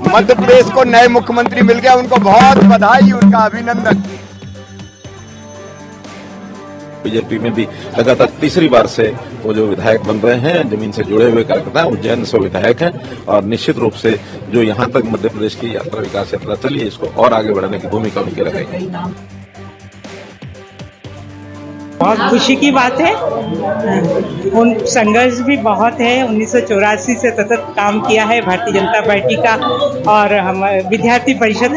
मध्य प्रदेश को नए मुख्यमंत्री मिल गया, उनको बहुत बधाई, उनका अभिनंदन। बीजेपी में भी लगातार तीसरी बार से वो जो विधायक बन रहे हैं, जमीन से जुड़े हुए कार्यकर्ता हैं, उज्जैन से विधायक हैं और निश्चित रूप से जो यहाँ तक मध्य प्रदेश की यात्रा, विकास यात्रा चली है, इसको और आगे बढ़ाने की भूमिका उनकी रहेगी। बहुत खुशी की बात है। उन संघर्ष भी बहुत है। 1984 से सतत काम किया है भारतीय जनता पार्टी का, और हम विद्यार्थी परिषद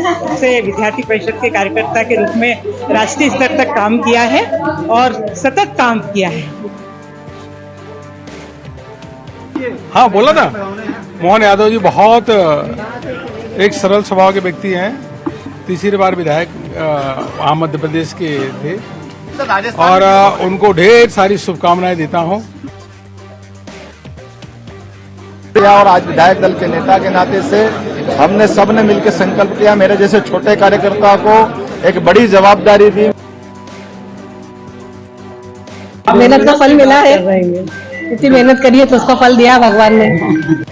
के कार्यकर्ता के रूप में राष्ट्रीय स्तर तक काम किया है और सतत काम किया है। हाँ, बोला ना, मोहन यादव जी बहुत एक सरल स्वभाव के व्यक्ति हैं। तीसरी बार विधायक मध्य प्रदेश के थे और उनको ढेर सारी शुभकामनाएं देता हूं। और आज विधायक दल के नेता के नाते से हमने सबने मिलकर संकल्प किया, मेरे जैसे छोटे कार्यकर्ता को एक बड़ी जवाबदारी दी। मेहनत का फल मिला है, इतनी मेहनत करी है तो उसका फल दिया भगवान ने।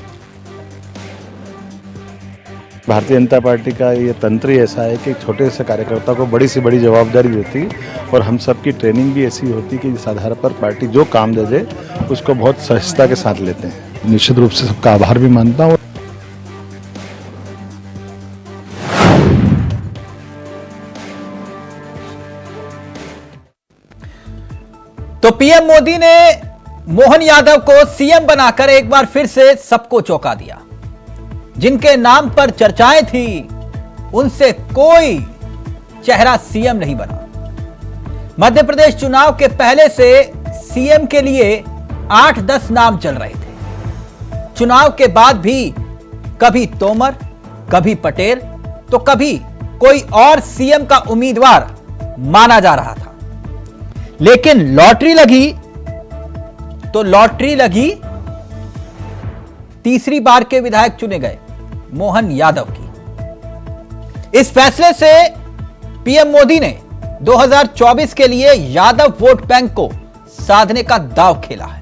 भारतीय जनता पार्टी का ये तंत्र ही ऐसा है कि छोटे से कार्यकर्ता को बड़ी से बड़ी जवाबदारी देती, और हम सबकी ट्रेनिंग भी ऐसी होती कि इस आधार पर पार्टी जो काम दे दे उसको बहुत सहजता के साथ लेते हैं। निश्चित रूप से सबका आभार भी मानता हूँ। तो पीएम मोदी ने मोहन यादव को सीएम बनाकर एक बार फिर से सबको चौंका दिया। जिनके नाम पर चर्चाएं थी, उनसे कोई चेहरा सीएम नहीं बना। मध्य प्रदेश चुनाव के पहले से सीएम के लिए 8-10 नाम चल रहे थे। चुनाव के बाद भी कभी तोमर, कभी पटेल, तो कभी कोई और सीएम का उम्मीदवार माना जा रहा था। लेकिन लॉटरी लगी तो लॉटरी लगी, तीसरी बार के विधायक चुने गए मोहन यादव की। इस फैसले से पीएम मोदी ने 2024 के लिए यादव वोट बैंक को साधने का दांव खेला है।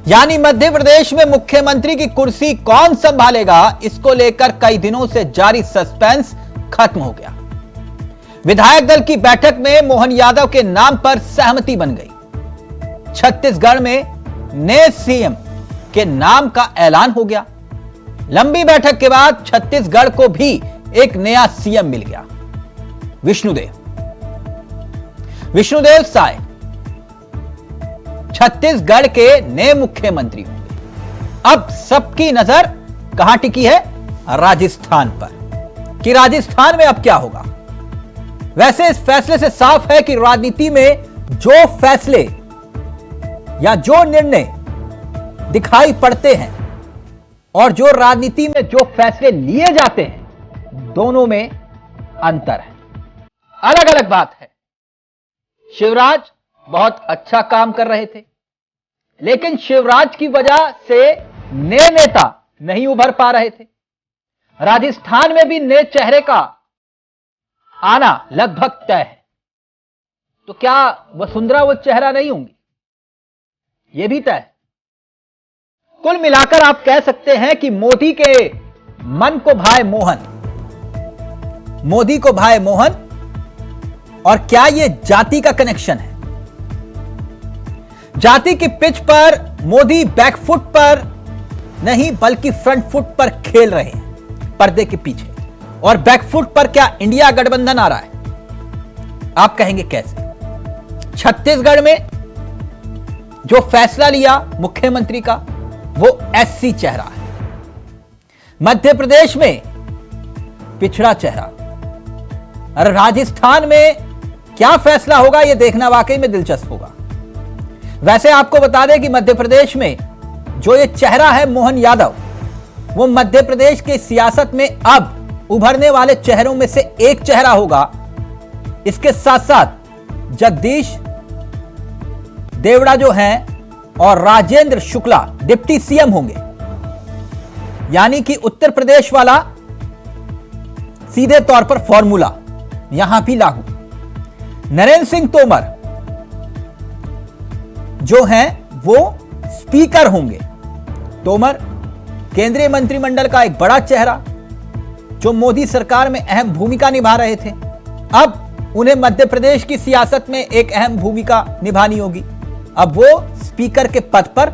यानी मध्य प्रदेश में मुख्यमंत्री की कुर्सी कौन संभालेगा, इसको लेकर कई दिनों से जारी सस्पेंस खत्म हो गया। विधायक दल की बैठक में मोहन यादव के नाम पर सहमति बन गई। छत्तीसगढ़ में नए सीएम के नाम का ऐलान हो गया। लंबी बैठक के बाद छत्तीसगढ़ को भी एक नया सीएम मिल गया, विष्णुदेव साय छत्तीसगढ़ के नए मुख्यमंत्री होंगे। अब सबकी नजर कहां टिकी है? राजस्थान पर, कि राजस्थान में अब क्या होगा। वैसे इस फैसले से साफ है कि राजनीति में जो फैसले या जो निर्णय दिखाई पड़ते हैं और जो राजनीति में जो फैसले लिए जाते हैं, दोनों में अंतर है, अलग अलग बात है। शिवराज बहुत अच्छा काम कर रहे थे, लेकिन शिवराज की वजह से नए नेता नहीं उभर पा रहे थे। राजस्थान में भी नए चेहरे का आना लगभग तय है। तो क्या वसुंधरा वो चेहरा नहीं होंगी? यह भी तय है। कुल मिलाकर आप कह सकते हैं कि मोदी के मन को भाए मोहन, मोदी को भाए मोहन। और क्या यह जाति का कनेक्शन है? जाति की पिच पर मोदी बैकफुट पर नहीं बल्कि फ्रंट फुट पर खेल रहे हैं, पर्दे के पीछे। और बैकफुट पर क्या इंडिया गठबंधन आ रहा है? आप कहेंगे कैसे? छत्तीसगढ़ में जो फैसला लिया मुख्यमंत्री का, वो एससी चेहरा है। मध्य प्रदेश में पिछड़ा चेहरा। और राजस्थान में क्या फैसला होगा, यह देखना वाकई में दिलचस्प होगा। वैसे आपको बता दें कि मध्य प्रदेश में जो ये चेहरा है मोहन यादव, वो मध्य प्रदेश की सियासत में अब उभरने वाले चेहरों में से एक चेहरा होगा। इसके साथ साथ जगदीश देवड़ा जो हैं और राजेंद्र शुक्ला डिप्टी सीएम होंगे। यानी कि उत्तर प्रदेश वाला सीधे तौर पर फॉर्मूला यहां भी लागू। नरेंद्र सिंह तोमर जो हैं वो स्पीकर होंगे। तोमर केंद्रीय मंत्रिमंडल का एक बड़ा चेहरा जो मोदी सरकार में अहम भूमिका निभा रहे थे, अब उन्हें मध्य प्रदेश की सियासत में एक अहम भूमिका निभानी होगी। अब वो स्पीकर के पद पर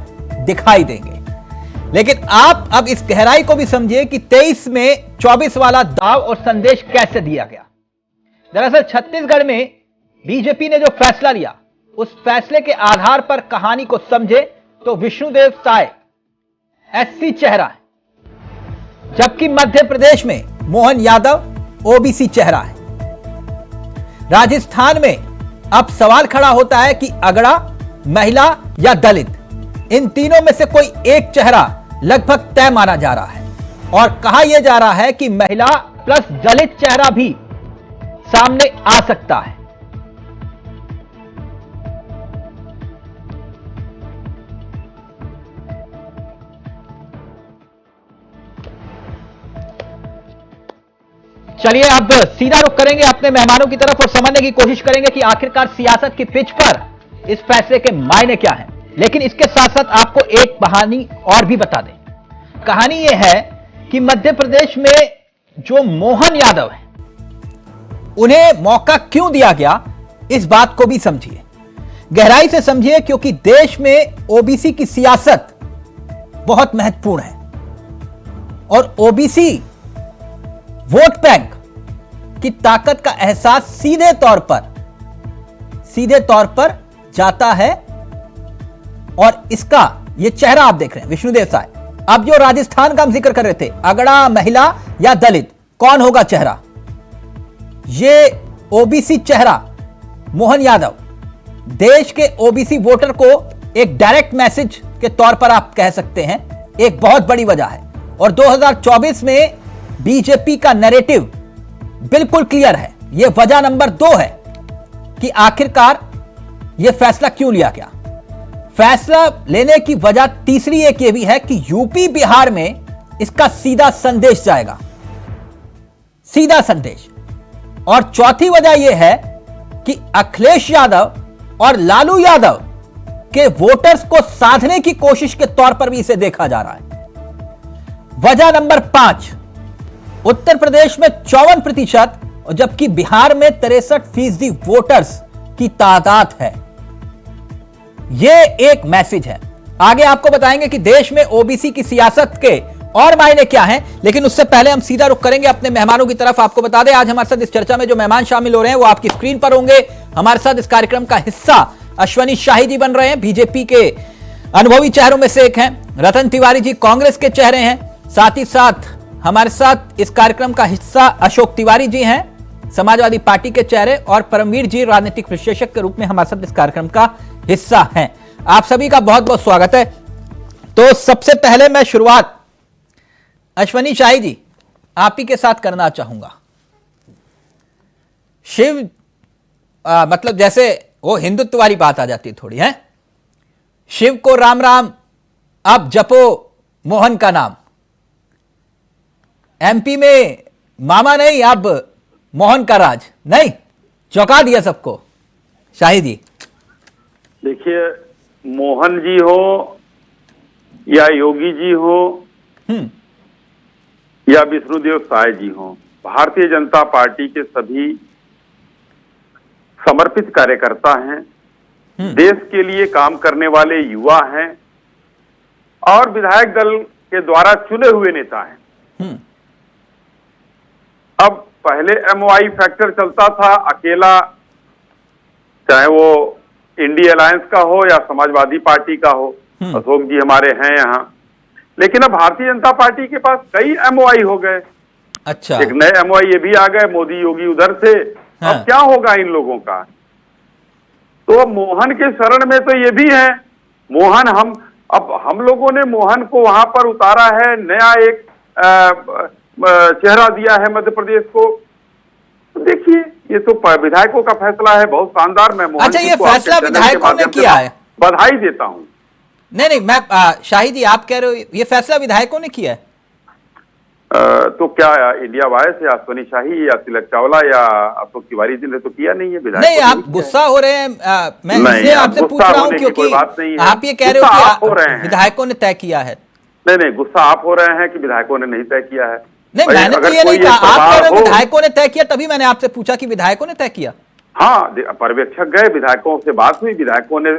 दिखाई देंगे। लेकिन आप अब इस गहराई को भी समझिए कि 23 में 24 वाला दाव और संदेश कैसे दिया गया। दरअसल छत्तीसगढ़ में बीजेपी ने जो फैसला लिया, उस फैसले के आधार पर कहानी को समझे तो विष्णुदेव साय एससी चेहरा है, जबकि मध्य प्रदेश में मोहन यादव ओबीसी चेहरा है। राजस्थान में अब सवाल खड़ा होता है कि अगड़ा, महिला या दलित, इन तीनों में से कोई एक चेहरा लगभग तय माना जा रहा है और कहा यह जा रहा है कि महिला प्लस दलित चेहरा भी सामने आ सकता है। चलिए अब सीधा रुख करेंगे अपने मेहमानों की तरफ और समझने की कोशिश करेंगे कि आखिरकार सियासत की पिच पर इस फैसले के मायने क्या हैं। लेकिन इसके साथ साथ आपको एक कहानी और भी बता दें। कहानी यह है कि मध्य प्रदेश में जो मोहन यादव हैं, उन्हें मौका क्यों दिया गया, इस बात को भी समझिए, गहराई से समझिए, क्योंकि देश में ओबीसी की सियासत बहुत महत्वपूर्ण है और ओबीसी वोट बैंक की ताकत का एहसास सीधे तौर पर जाता है। और इसका ये चेहरा आप देख रहे हैं, विष्णुदेव साय। अब जो राजस्थान का हम जिक्र कर रहे थे, अगड़ा, महिला या दलित, कौन होगा चेहरा? ये ओबीसी चेहरा मोहन यादव देश के ओबीसी वोटर को एक डायरेक्ट मैसेज के तौर पर आप कह सकते हैं, एक बहुत बड़ी वजह है। और 2024 में बीजेपी का नैरेटिव बिल्कुल क्लियर है। यह वजह नंबर 2 है कि आखिरकार यह फैसला क्यों लिया गया। फैसला लेने की वजह तीसरी एक यह भी है कि यूपी बिहार में इसका सीधा संदेश जाएगा, सीधा संदेश। और चौथी वजह यह है कि अखिलेश यादव और लालू यादव के वोटर्स को साधने की कोशिश के तौर पर भी इसे देखा जा रहा है। वजह नंबर 5, उत्तर प्रदेश में 54% और जबकि बिहार में 63% वोटर्स की तादाद है। यह एक मैसेज है। आगे आपको बताएंगे कि देश में ओबीसी की सियासत के और मायने क्या हैं, लेकिन उससे पहले हम सीधा रुख करेंगे अपने मेहमानों की तरफ। आपको बता दें, आज हमारे साथ इस चर्चा में जो मेहमान शामिल हो रहे हैं वो आपकी स्क्रीन पर होंगे। हमारे साथ इस कार्यक्रम का हिस्सा अश्वनी शाही जी बन रहे हैं, बीजेपी के अनुभवी चेहरों में से एक हैं। रतन तिवारी जी कांग्रेस के चेहरे हैं। साथ ही साथ हमारे साथ इस कार्यक्रम का हिस्सा अशोक तिवारी जी हैं, समाजवादी पार्टी के चेहरे, और परमवीर जी राजनीतिक विश्लेषक के रूप में हमारे साथ इस कार्यक्रम का हिस्सा हैं। आप सभी का बहुत बहुत स्वागत है। तो सबसे पहले मैं शुरुआत अश्वनी शाही जी आप ही के साथ करना चाहूंगा। शिव मतलब जैसे वो हिंदुत्व वाली बात आ जाती है थोड़ी, है शिव को राम राम, अब जपो मोहन का नाम। एमपी में मामा नहीं, अब मोहन का राज नहीं, चौंका दिया सबको। शाही जी देखिए, मोहन जी हो या योगी जी हो या विष्णुदेव साय जी हो, भारतीय जनता पार्टी के सभी समर्पित कार्यकर्ता हैं, देश के लिए काम करने वाले युवा हैं और विधायक दल के द्वारा चुने हुए नेता हैं। अब पहले एमओआई फैक्टर चलता था, अकेला, चाहे वो इंडिया अलायंस का हो या समाजवादी पार्टी का हो, अशोक जी हमारे हैं यहाँ, लेकिन अब भारतीय जनता पार्टी के पास कई एमओआई हो गए। अच्छा, एक नए एमओआई ये भी आ गए, मोदी योगी उधर से। हाँ। अब क्या होगा इन लोगों का? तो मोहन के शरण में तो ये भी है। मोहन हम लोगों ने मोहन को वहां पर उतारा है, नया एक चेहरा दिया है मध्य प्रदेश को। तो देखिए, ये तो विधायकों का फैसला है, बहुत शानदार। मैं मोहन अच्छा, ये फैसला विधायकों ने किया है, बधाई देता हूं। नहीं, मैं शाही जी आप कह रहे हो ये फैसला विधायकों ने किया है? तो क्या इंडिया वायस या अश्वनी शाही या तिलक चावला या अशोक तिवारी जी ने तो किया नहीं है? विधायक नहीं, आप गुस्सा हो रहे हैं। मैं इसलिए आपसे पूछ रहा हूं क्योंकि आप ये कह रहे हो कि विधायकों ने तय किया है। नहीं, गुस्सा आप हो रहे हैं कि विधायकों ने नहीं तय किया है। नहीं, भाई, मैंने तो अगर ये नहीं कोई कहा, एक आप कह रहे प्रभाव हो हो- विधायकों ने तय किया, तभी मैंने आपसे पूछा कि विधायकों ने तय किया। हाँ, पर्यवेक्षक गए, विधायकों से बात हुई, विधायकों ने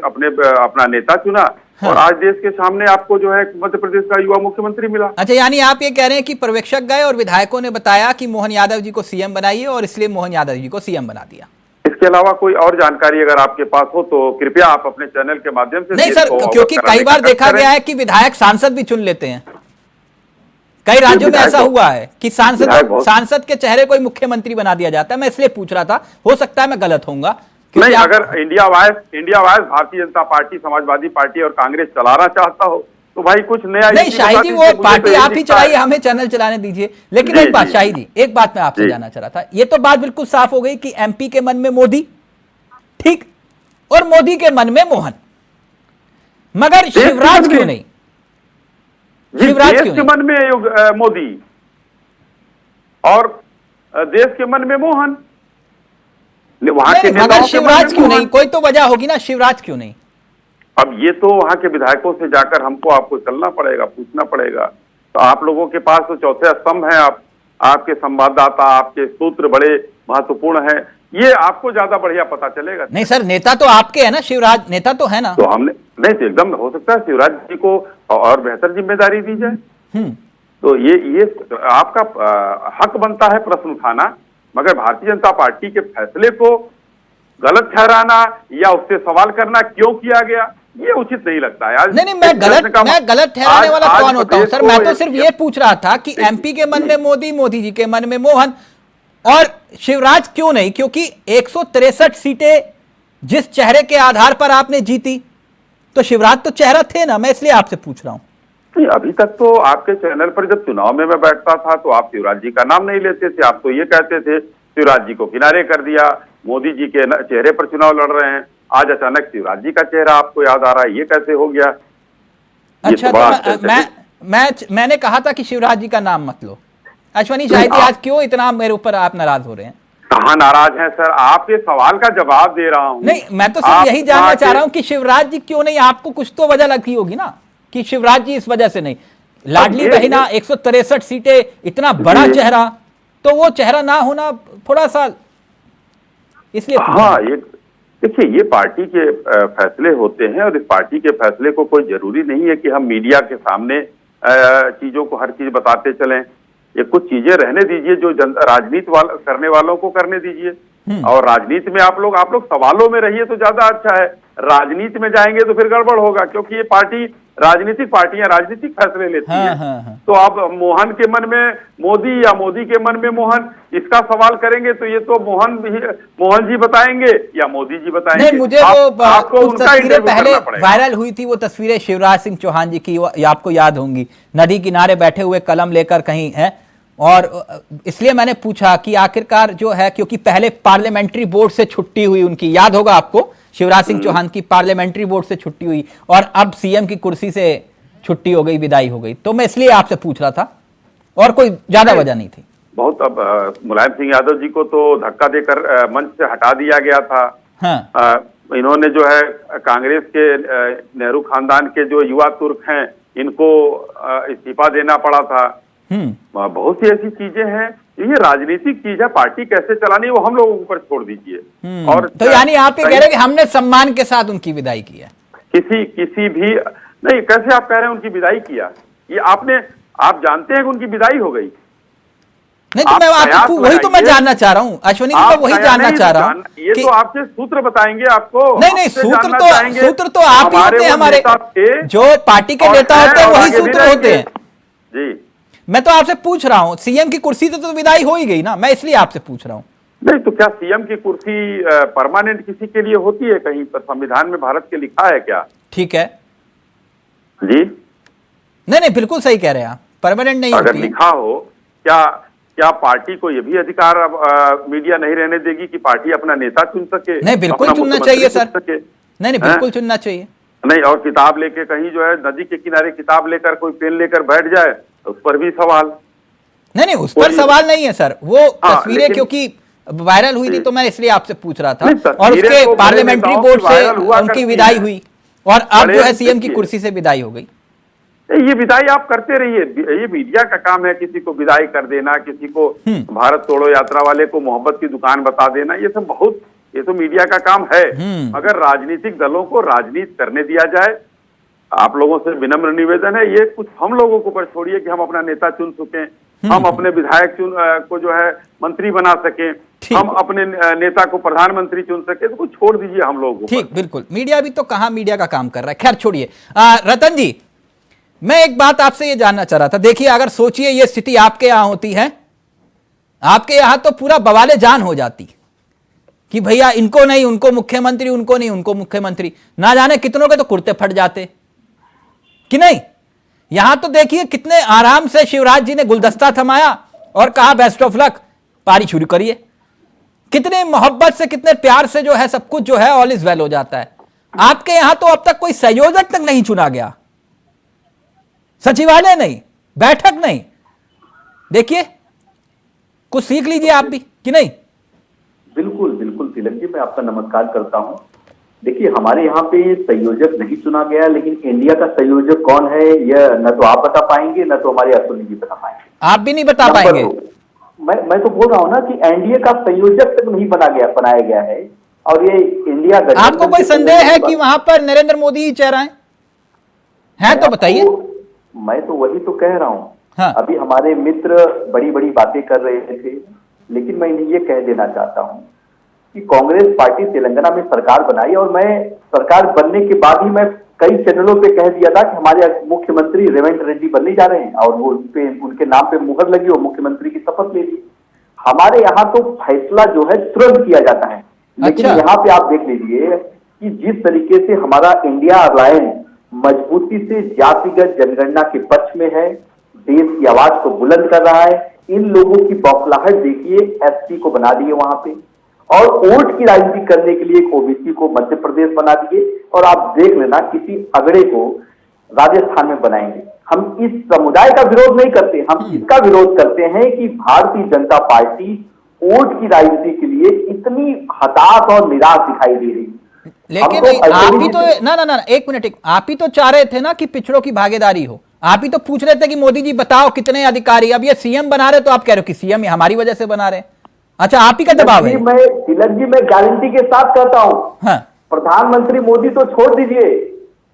अपना नेता चुना। हाँ। और आज देश के सामने आपको जो है मध्य प्रदेश का युवा मुख्यमंत्री मिला। अच्छा, यानी आप ये कह रहे हैं कि पर्यवेक्षक गए और विधायकों ने बताया कि मोहन यादव जी को सीएम बनाइए और इसलिए मोहन यादव जी को सीएम बना दिया। इसके अलावा कोई और जानकारी अगर आपके पास हो तो कृपया आप अपने चैनल के माध्यम से नहीं देश सर, को अवगत क्योंकि कराने कई का बार प्रयास देखा करें। गया है कि विधायक सांसद भी चुन लेते हैं। कई राज्यों में विधायक ऐसा बहुत- हुआ है कि विधायक बहुत- सांसद के चेहरे को ही मुख्यमंत्री बना दिया जाता है। मैं इसलिए पूछ रहा था, हो सकता है मैं गलत होऊंगा। नहीं, अगर India wise Bharatiya Janata party, Samajwadi party और कांग्रेस चलाना चाहता हो तो भाई कुछ नया नहीं युक्ति शाही बता जी, दीजिए, वो मुझे पार्टी तो यही आप ही दिखता चलाइए, है। हमें चैनल चलाने दीजिए। लेकिन जी, एक बात जी। शाही जी, एक बात मैं आपसे जी। जानना चाह रहा था। ये तो बात बिल्कुल साफ हो गई कि एमपी के मन में मोदी, ठीक, और मोदी के मन में मोहन, मगर देश के शिवराज मन क्यों में- नहीं? जी, शिवराज देश क्यों के नहीं? मन में मोदी और देश के मन में मोहन, वहां के नहीं, मगर नेताओं के मन शिवराज में क्यों मोहन। नहीं? कोई तो वजह होगी ना, शिवराज क्यों नहीं? अब ये तो वहां के विधायकों से जाकर आपको चलना पड़ेगा, पूछना पड़ेगा। तो आप लोगों के पास तो चौथे स्तंभ हैं, आपके संवाददाता, आपके सूत्र बड़े महत्वपूर्ण हैं, ये आपको ज्यादा बढ़िया पता चलेगा। नहीं सर, नेता तो आपके है ना, शिवराज नेता तो है ना। तो हमने नहीं, तो एकदम हो सकता है शिवराज जी को और बेहतर जिम्मेदारी दी जाए। तो ये आपका हक बनता है प्रश्न उठाना, मगर भारतीय जनता पार्टी के फैसले को गलत ठहराना या उससे सवाल करना क्यों किया गया, ये उचित नहीं लगता है। आज नहीं, मैं गलत ठहराने वाला आज कौन होता हूं प्रदेश सर? को मैं तो सिर्फ ये पूछ रहा था कि एमपी के मन में मोदी, मोदी जी के मन में मोहन, और शिवराज क्यों नहीं? क्योंकि 163 सीटें जिस चेहरे के आधार पर आपने जीती, तो शिवराज तो चेहरा थे ना, मैं इसलिए आपसे पूछ रहा हूं। नहीं, अभी तक तो आपके चैनल पर जब चुनाव में मैं बैठता था तो आप शिवराज जी का नाम नहीं लेते थे। आप तो ये कहते थे शिवराज जी को किनारे कर दिया, मोदी जी के चेहरे पर चुनाव लड़ रहे हैं। आज अचानक शिवराज जी का चेहरा आपको याद आ रहा है, ये कैसे हो गया? अच्छा, तो मैंने कहा था कि शिवराज जी का नाम मत लो। अश्वनी शाही जी, आज क्यों इतना मेरे ऊपर आप नाराज हो रहे हैं? कहाँ नाराज हैं सर, आपके सवाल का जवाब दे रहा हूँ। नहीं, मैं तो सिर्फ यही जानना चाह रहा हूं कि शिवराज जी क्यों नहीं? आपको कुछ तो वजह लगती होगी ना कि शिवराज जी इस वजह से नहीं। लाडली बहना, 163 सीटें, इतना बड़ा चेहरा, तो वो चेहरा ना होना थोड़ा सा इसलिए। हाँ, ये देखिए, ये पार्टी के फैसले होते हैं और इस पार्टी के फैसले को कोई जरूरी नहीं है कि हम मीडिया के सामने चीजों को हर चीज बताते चलें। ये कुछ चीजें रहने दीजिए, जो राजनीति करने वालों को करने दीजिए। और राजनीति में आप लोग सवालों में रहिए तो ज्यादा अच्छा है। राजनीति में जाएंगे तो फिर गड़बड़ होगा, क्योंकि ये पार्टी राजनीतिक पार्टियां राजनीतिक फैसले लेती हैं। तो आप मोहन के मन में मोदी या मोदी के मन में मोहन, इसका सवाल करेंगे तो ये तो मोहन जी बताएंगे या मोदी जी बताएंगे। नहीं, मुझे वो कुछ तस्वीरें पहले वायरल हुई थी, वो तस्वीरें शिवराज सिंह चौहान जी की, आपको याद होंगी, नदी किनारे बैठे हुए कलम लेकर कहीं है। और इसलिए मैंने पूछा कि आखिरकार जो है, क्योंकि पहले पार्लियामेंट्री बोर्ड से छुट्टी हुई उनकी, याद होगा आपको, शिवराज सिंह चौहान की पार्लियामेंट्री बोर्ड से छुट्टी हुई और अब सीएम की कुर्सी से छुट्टी हो गई, विदाई हो गई। तो मैं इसलिए आपसे पूछ रहा था, और कोई ज्यादा वजह नहीं थी। बहुत अब मुलायम सिंह यादव जी को तो धक्का देकर मंच से हटा दिया गया था। हाँ। इन्होंने जो है कांग्रेस के नेहरू खानदान के जो युवा तुर्क हैं, इनको इस्तीफा देना पड़ा था। बहुत सी ऐसी चीजें हैं, ये राजनीतिक चीज है। पार्टी कैसे चलानी है वो हम लोगों पर छोड़ दीजिए। और तो यानी आप ये कह रहे हैं कि हमने सम्मान के साथ उनकी विदाई की है? किसी भी नहीं, कैसे आप कह रहे हैं उनकी विदाई किया? ये आप जानते हैं कि उनकी विदाई हो गई? नहीं, तो मैं आपको वही तो मैं जानना चाह रहा हूँ अश्वनी जी, मैं वही जानना चाह रहा हूँ। ये तो आपसे सूत्र बताएंगे आपको। नहीं, सूत्र तो आप ही होते हैं हमारे, जो पार्टी के नेता होते हैं वही सूत्र होते हैं जी। मैं तो आपसे पूछ रहा हूं, सीएम की कुर्सी से तो विदाई हो ही गई ना, मैं इसलिए आपसे पूछ रहा हूं। नहीं, तो क्या सीएम की कुर्सी परमानेंट किसी के लिए होती है? कहीं पर संविधान में भारत के लिखा है क्या? ठीक है जी, नहीं, बिल्कुल सही कह रहे हैं आप, परमानेंट नहीं अगर होती लिखा हो, क्या पार्टी को यह भी अधिकार मीडिया नहीं रहने देगी कि पार्टी अपना नेता चुन सके? नहीं, बिल्कुल चुनना चाहिए सर। नहीं, बिल्कुल चुनना चाहिए। नहीं, और किताब लेके कहीं जो है नदी के किनारे किताब लेकर कोई पेन लेकर बैठ जाए, उस पर भी सवाल। नहीं, उस पर सवाल नहीं है सर, वो तस्वीरें क्योंकि वायरल हुई थी तो मैं इसलिए आपसे पूछ रहा था। और उसके पार्लियामेंट्री बोर्ड से उनकी विदाई हुई और अब जो है सीएम की कुर्सी से विदाई हो गई। ये विदाई आप करते रहिए, ये मीडिया का काम है किसी को विदाई कर देना, किसी को भारत तोड़ो यात्रा वाले को मोहब्बत की दुकान बता देना, ये सब बहुत, ये तो मीडिया का काम है। मगर राजनीतिक दलों को राजनीति करने दिया जाए। आप लोगों से विनम्र निवेदन है, ये कुछ हम लोगों को पर छोड़िए कि हम अपना नेता चुन सकें, हम अपने विधायक को जो है मंत्री बना सकें, हम अपने नेता को प्रधानमंत्री चुन सके, तो कुछ छोड़ दीजिए हम लोगों को। ठीक, बिल्कुल। मीडिया भी तो कहाँ मीडिया का काम कर रहा है, खैर छोड़िए। रतन जी, मैं एक बात आपसे ये जानना चाह रहा था। देखिए, अगर सोचिए ये स्थिति आपके यहां होती है, आपके यहां तो पूरा बवाले जान हो जाती कि भैया इनको नहीं उनको मुख्यमंत्री, उनको नहीं उनको मुख्यमंत्री, ना जाने कितनों के तो कुर्ते फट जाते कि नहीं। यहां तो देखिए कितने आराम से शिवराज जी ने गुलदस्ता थमाया और कहा बेस्ट ऑफ लक, पारी शुरू करिए। कितने मोहब्बत से, कितने प्यार से जो है सब कुछ जो है ऑल इज वेल हो जाता है। आपके यहां तो अब तक कोई संयोजक तक नहीं चुना गया, सचिवालय नहीं, बैठक नहीं। देखिए, कुछ सीख लीजिए आप भी कि नहीं। बिल्कुल बिल्कुल तिलक जी, मैं आपका नमस्कार करता हूं। देखिए, हमारे यहाँ पे संयोजक नहीं चुना गया, लेकिन इंडिया का संयोजक कौन है यह न तो आप बता पाएंगे, न तो हमारे अतुल जी बता पाएंगे। आप भी नहीं बता पाएंगे। मैं तो बोल रहा हूँ ना कि एनडीए का संयोजक तक नहीं बनाया गया है, और ये इंडिया। आपको कोई संदेह है कि वहां पर नरेंद्र मोदी ही चेहरा है तो बताइए। मैं तो वही तो कह रहा हूँ। हाँ। अभी हमारे मित्र बड़ी बड़ी बातें कर रहे थे, लेकिन मैं इन्हें ये कह देना चाहता हूँ कि कांग्रेस पार्टी तेलंगाना में सरकार बनाई, और मैं सरकार बनने के बाद ही मैं कई चैनलों पे कह दिया था कि हमारे मुख्यमंत्री रेवंत रेड्डी बनने जा रहे हैं, और वो उनके नाम पे मुहर लगी और मुख्यमंत्री की शपथ ले ली। हमारे यहाँ तो फैसला जो है तुरंत किया जाता है, लेकिन यहाँ पे आप देख लीजिए कि जिस तरीके से हमारा इंडिया अलायंस मजबूती से जातिगत जनगणना के पक्ष में है, देश की आवाज को बुलंद कर रहा है। इन लोगों की बौखलाहट देखिए, एसपी को बना दिए वहां पे, और वोट की राजनीति करने के लिए एक ओबीसी को मध्य प्रदेश बना दिए, और आप देख लेना किसी अगड़े को राजस्थान में बनाएंगे। हम इस समुदाय का विरोध नहीं करते, हम इसका विरोध करते हैं कि भारतीय जनता पार्टी वोट की राजनीति के लिए इतनी हताश और निराश दिखाई दे रही है। लेकिन आप ही तो ना एक मिनट, आप ही तो चाह रहे थे ना कि पिछड़ों की भागीदारी हो। आप ही तो पूछ रहे थे कि मोदी जी बताओ कितने अधिकारी। अब ये सीएम बना रहे तो आप कह रहे हो कि सीएम हमारी वजह से बना रहे। अच्छा, आप ही का दबाव है। मैं तिलक जी, मैं गारंटी के साथ कहता हूँ। हाँ। प्रधानमंत्री मोदी तो छोड़ दीजिए,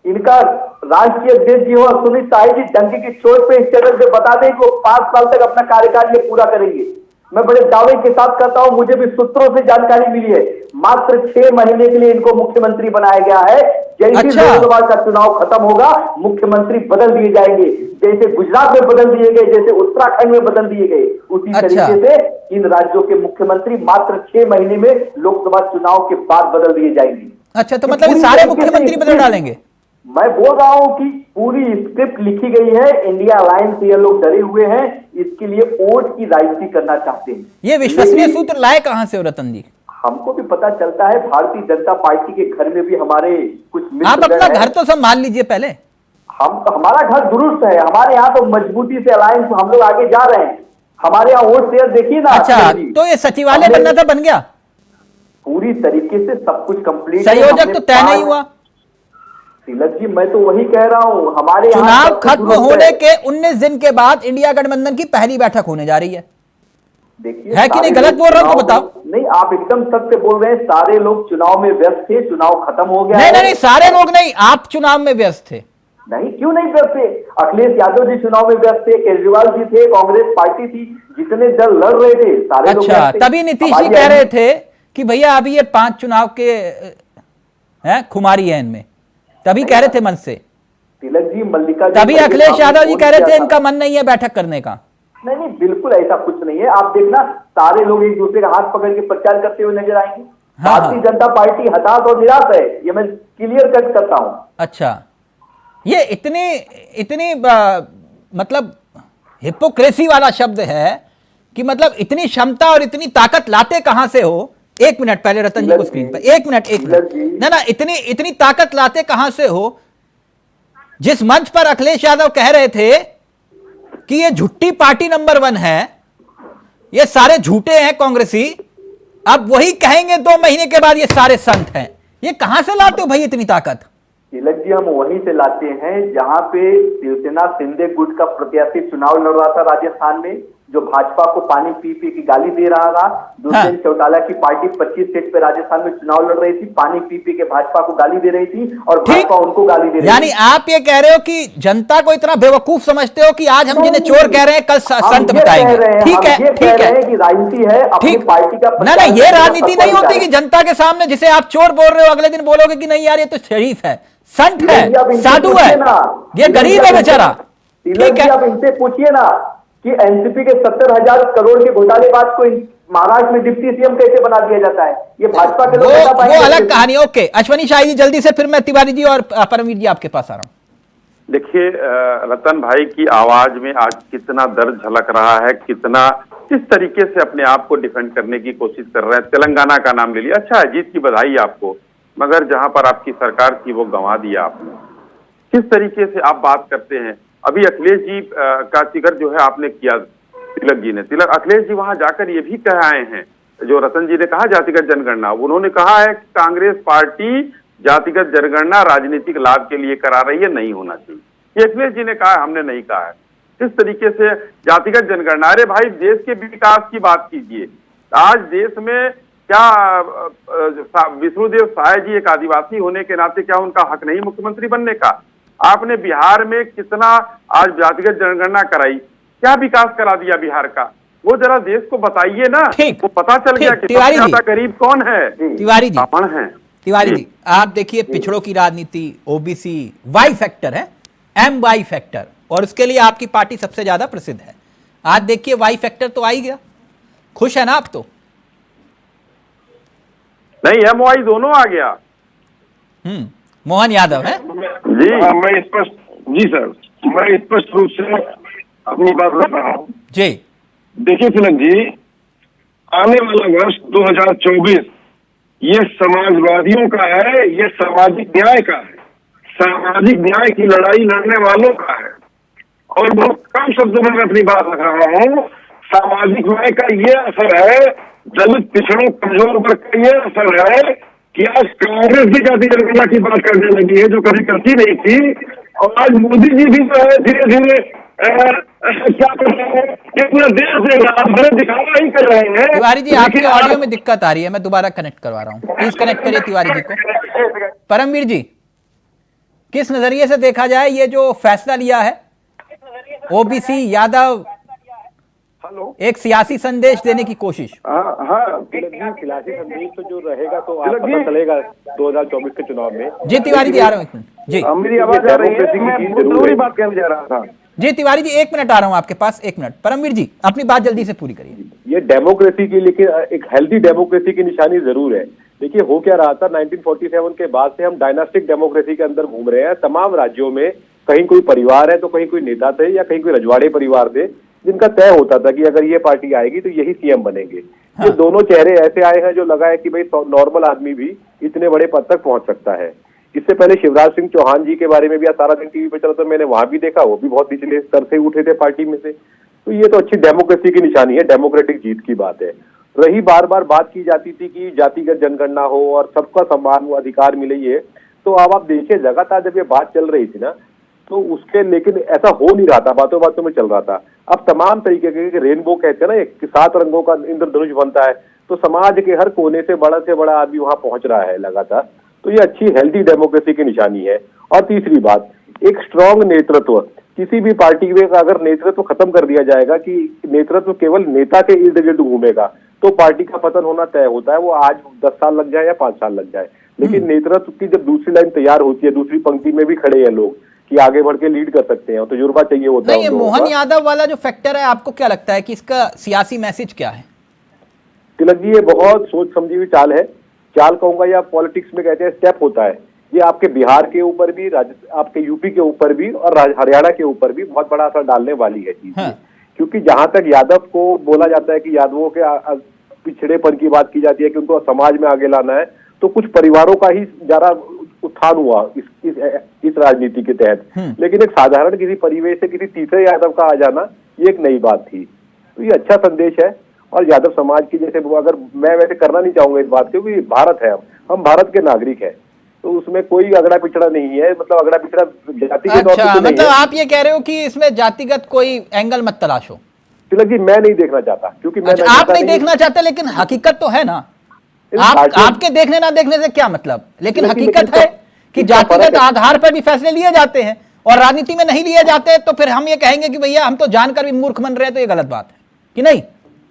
इनका राष्ट्रीय अध्यक्ष जी हो सुमित शाही जी डंकी की चोट पे इस चैनल पे बता दें कि 5 साल तक अपना कार्यकाल ये पूरा करेंगे। मैं बड़े दावे के साथ कहता हूं, मुझे भी सूत्रों से जानकारी मिली है, मात्र 6 महीने के लिए इनको मुख्यमंत्री बनाया गया है। जैसे लोकसभा का चुनाव खत्म होगा, मुख्यमंत्री बदल दिए जाएंगे, जैसे गुजरात में बदल दिए गए, जैसे उत्तराखंड में बदल दिए गए, उसी तरीके से इन राज्यों के मुख्यमंत्री मात्र 6 महीने में लोकसभा चुनाव के बाद बदल दिए जाएंगे। अच्छा, तो मतलब सारे मुख्यमंत्री बदल डालेंगे। मैं बोल रहा हूं कि पूरी स्क्रिप्ट लिखी गई है, इंडिया अलायंस से ये लोग डरे हुए हैं, इसके लिए वोट की राजनीति करना चाहते हैं। ये विश्वसनीय सूत्र लाए कहां से हो रतन जी? हमको भी पता चलता है, भारतीय जनता पार्टी के घर में भी हमारे कुछ मित्र। आप अपना घर तो संभाल लीजिए पहले। हमारा घर दुरुस्त है, हमारे यहाँ तो मजबूती से अलायंस हम लोग आगे जा रहे हैं। हमारे यहाँ वोट शेयर देखिए ना। अच्छा, तो ये सचिवालय बनना था, बन गया पूरी तरीके से, सब कुछ कंप्लीट। संयोजक तो तय नहीं हुआ। तिलक जी, मैं तो वही कह रहा हूँ, हमारे चुनाव खत्म होने के 19 दिन के बाद इंडिया गठबंधन की पहली बैठक होने जा रही है। देखिए, है कि नहीं? गलत बोल रहा हूं तो बताओ। नहीं, आप एकदम सत्य बोल रहे हैं। सारे लोग चुनाव में व्यस्त थे, चुनाव खत्म हो गया। नहीं, सारे लोग नहीं, आप चुनाव में व्यस्त थे। नहीं, क्यों नहीं व्यस्त थे? अखिलेश यादव जी चुनाव में व्यस्त थे, केजरीवाल जी थे, कांग्रेस पार्टी थी, जितने दल लड़ रहे थे सारे लोग। अच्छा, तभी नीतीश जी कह रहे थे कि भैया अभी ये 5 चुनाव के खुमारी है इनमें, तभी कह रहे थे मन से। तिलक जी, मल्लिका, तभी अखिलेश यादव जी कह रहे थे इनका मन नहीं है बैठक करने का। नहीं, बिल्कुल ऐसा कुछ नहीं है। आप देखना, सारे लोग एक दूसरे का हाथ पकड़ के प्रचार करते हुए नजर आएंगे। भारतीय जनता पार्टी हताश और निराश है, ये मैं क्लियर कट करता हूं। अच्छा, ये इतनी मतलब हिपोक्रेसी वाला शब्द है कि मतलब इतनी क्षमता और इतनी ताकत लाते कहां से हो? एक मिनट पहले रतन जी को स्क्रीन पर, एक मिनट ना, इतनी ताकत लाते कहां से हो? जिस मंच पर अखिलेश यादव कह रहे थे कि ये झूठी पार्टी नंबर 1 है, ये सारे झूठे हैं कांग्रेसी, अब वही कहेंगे 2 महीने के बाद ये सारे संत हैं। ये कहां से लाते हो भाई इतनी ताकत? तिलक जी हम वहीं से लाते हैं जहां पे शिवसेना शिंदे गुट का प्रत्याशी चुनाव लड़ रहा था राजस्थान में, जो भाजपा को पानी पी पी की गाली दे रहा था। दूसरे दिन चौटाला की पार्टी 25 सीट पे राजस्थान में चुनाव लड़ रही थी, पानी पी पी के भाजपा को गाली दे रही थी और भाजपा उनको गाली दे रही थी। यानी आप ये कह रहे हो कि जनता को इतना बेवकूफ समझते हो कि आज हम जिन्हें चोर कह रहे हैं कल संत बताएंगे। ठीक है, ठीक है कि राजनीति है अपनी पार्टी का। ना ये राजनीति नहीं होती कि जनता के सामने जिसे आप चोर बोल रहे हो अगले दिन बोलोगे कि नहीं यार ये तो शरीफ है, संत है, साधु है, ये गरीब है बेचारा। ठीक है, आप इनसे पूछिए ना कि एनसीपी के 70,000 करोड़ के घोटालेबाज को महाराष्ट्र में डिप्टी सीएम कैसे बना दिया जाता है, ये भाजपा के लोग बता पाएंगे। वो अलग कहानी। ओके अश्वनी शाही जी जल्दी से, फिर मैं तिवारी जी और परमवीर जी आपके पास आ रहा हूं। देखिए रतन भाई की आवाज में आज कितना दर्द झलक रहा है, किस तरीके से अपने आप को डिफेंड करने की कोशिश कर रहे हैं। तेलंगाना का नाम ले लिया, अच्छा है, जीत की बधाई आपको, मगर जहां पर आपकी सरकार थी वो गंवा दिया आपने। किस तरीके से आप बात करते हैं। अभी अखिलेश जी का जिक्र जो है आपने किया, तिलक जी ने, अखिलेश जी वहां जाकर ये भी कह आए हैं, जो रतन जी ने कहा जातिगत जनगणना, उन्होंने कहा है कि कांग्रेस पार्टी जातिगत जनगणना राजनीतिक लाभ के लिए करा रही है, नहीं होना चाहिए। ये अखिलेश जी ने कहा है, हमने नहीं कहा है। किस तरीके से जातिगत जनगणना, अरे भाई देश के विकास की बात कीजिए। आज देश में क्या विष्णुदेव साय जी एक आदिवासी होने के नाते क्या उनका हक नहीं मुख्यमंत्री बनने का? आपने बिहार में कितना आज जातिगत जनगणना कराई, क्या विकास करा दिया बिहार का, वो जरा देश को बताइए ना। वो पता चल गया कि सबसे ज्यादा गरीब कौन है, तिवारी जी। है तिवारी जी आप देखिए पिछड़ों की राजनीति, ओबीसी वाई फैक्टर है, एम वाई फैक्टर, और उसके लिए आपकी पार्टी सबसे ज्यादा प्रसिद्ध है। आज देखिए वाई फैक्टर तो आ ही गया, खुश है ना आप? तो नहीं, एम वाई दोनों आ गया। मोहन यादव है जी। मैं स्पष्ट, जी सर, मैं स्पष्ट रूप से अपनी बात कर रहा हूँ जी। देखिए तिलक जी, आने वाला वर्ष 2024 ये समाजवादियों का है, ये सामाजिक न्याय का है, सामाजिक न्याय की लड़ाई लड़ने वालों का है। और बहुत कम शब्दों में मैं अपनी बात रख रहा हूँ। सामाजिक न्याय का ये असर है, दलित पिछड़ों कमजोर वर्ग का ये असर है कि आज कांग्रेस भी जाति जनगणना की बात करने लगी है, जो कभी करती नहीं थी। और आज मोदी जी भी जो है धीरे धीरे क्या कर रहे हैं, पूरा देश दिखावा ही कर रहे हैं। तिवारी जी आपके ऑडियो में दिक्कत आ रही है, मैं दोबारा कनेक्ट करवा रहा हूँ, प्लीज कनेक्ट करिए तिवारी जी को। परमवीर जी, किस नजरिए से देखा जाए ये जो फैसला लिया है ओबीसी यादव, एक सियासी संदेश देने की कोशिश? हाँ, सियासी संदेश तो जो रहेगा तो आप पता चलेगा 2024 के चुनाव में। जी तिवारी जी आ रहा हूँ जी, मेरी आवाज आ रही है, मैं जरूरी बात कहने जा रहा था। जी तिवारी जी 1 मिनट आ रहा हूँ आपके पास, 1 मिनट। परमवीर जी अपनी बात जल्दी से पूरी करिए। ये डेमोक्रेसी की, लेकिन एक हेल्दी डेमोक्रेसी की निशानी जरूर है। देखिए हो क्या रहा था, 1947 के बाद से हम डायनास्टिक डेमोक्रेसी के अंदर घूम रहे हैं। तमाम राज्यों में कहीं कोई परिवार है तो कहीं कोई नेता थे या कहीं कोई रजवाड़े परिवार थे, जिनका तय होता था कि अगर ये पार्टी आएगी तो यही सीएम बनेंगे। ये दोनों चेहरे ऐसे आए हैं जो लगा है कि भाई नॉर्मल आदमी भी इतने बड़े पद तक पहुंच सकता है। इससे पहले शिवराज सिंह चौहान जी के बारे में भी सारा दिन टीवी पे चला, तो मैंने वहां भी देखा, वो भी बहुत निचले स्तर से उठे थे पार्टी में से। तो ये तो अच्छी डेमोक्रेसी की निशानी है, डेमोक्रेटिक जीत की बात है। रही बार बार बात की जाती थी कि जातिगत जनगणना हो और सबका समान अधिकार मिले, ये तो अब आप देखिए लगातार जब ये बात चल रही थी ना, तो उसके लेकिन ऐसा हो नहीं रहा था, बातों बातों में चल रहा था। अब तमाम तरीके के रेनबो कहते हैं ना, एक 7 रंगों का इंद्रधनुष बनता है, तो समाज के हर कोने से बड़ा आदमी वहां पहुंच रहा है लगातार। तो ये अच्छी हेल्दी डेमोक्रेसी की निशानी है। और तीसरी बात, एक स्ट्रांग नेतृत्व, किसी भी पार्टी में अगर नेतृत्व खत्म कर दिया जाएगा कि नेतृत्व केवल नेता के इर्द गिर्द घूमेगा, तो पार्टी का पतन होना तय होता है। वो आज 10 साल लग जाए या 5 साल लग जाए, लेकिन नेतृत्व की जब दूसरी लाइन तैयार होती है, दूसरी पंक्ति में भी खड़े हैं लोग कि आगे बढ़ के लीड कर सकते हैं, तो तजुर्बा चाहिए होता है। नहीं, ये मोहन यादव वाला जो फैक्टर है, आपको क्या लगता है कि इसका सियासी मैसेज क्या है? तिलक जी, ये बहुत सोच समझी हुई चाल है, चाल कहूंगा या पॉलिटिक्स में कहते हैं स्टेप होता है। ये आपके बिहार के ऊपर भी, आपके यूपी के ऊपर भी और हरियाणा के ऊपर भी बहुत बड़ा असर डालने वाली है चीज। क्योंकि जहां तक यादव को बोला जाता है कि यादवों के पिछड़ेपन की बात की जाती है कि उनको समाज में आगे लाना है, तो कुछ परिवारों का ही ज्यादा उत्थान हुआ इस राजनीति के तहत। लेकिन एक साधारण किसी परिवेश से किसी तीसरे यादव का आ जाना, ये एक नई बात थी। तो ये अच्छा संदेश है। और यादव समाज की, जैसे अगर मैं वैसे करना नहीं चाहूंगा इस बात, क्योंकि भारत है, हम भारत के नागरिक हैं, तो उसमें कोई अगड़ा पिछड़ा नहीं है, मतलब अगड़ा पिछड़ा जाति के तौर अच्छा, पर तो नहीं मतलब है। आप ये कह रहे हो कि इसमें जातिगत कोई एंगल मत तलाशो। तिलक जी मैं नहीं देखना चाहता, क्योंकि मैं अच्छा, आप नहीं देखना चाहते, लेकिन हकीकत तो है ना। आपके देखने ना देखने से क्या मतलब, लेकिन हकीकत है कि जातिगत आधार पर भी फैसले लिए जाते हैं और राजनीति में नहीं लिए जाते, तो फिर हम ये कहेंगे कि भैया हम तो जानकर भी मूर्ख बन रहे हैं, तो ये गलत बात है कि नहीं?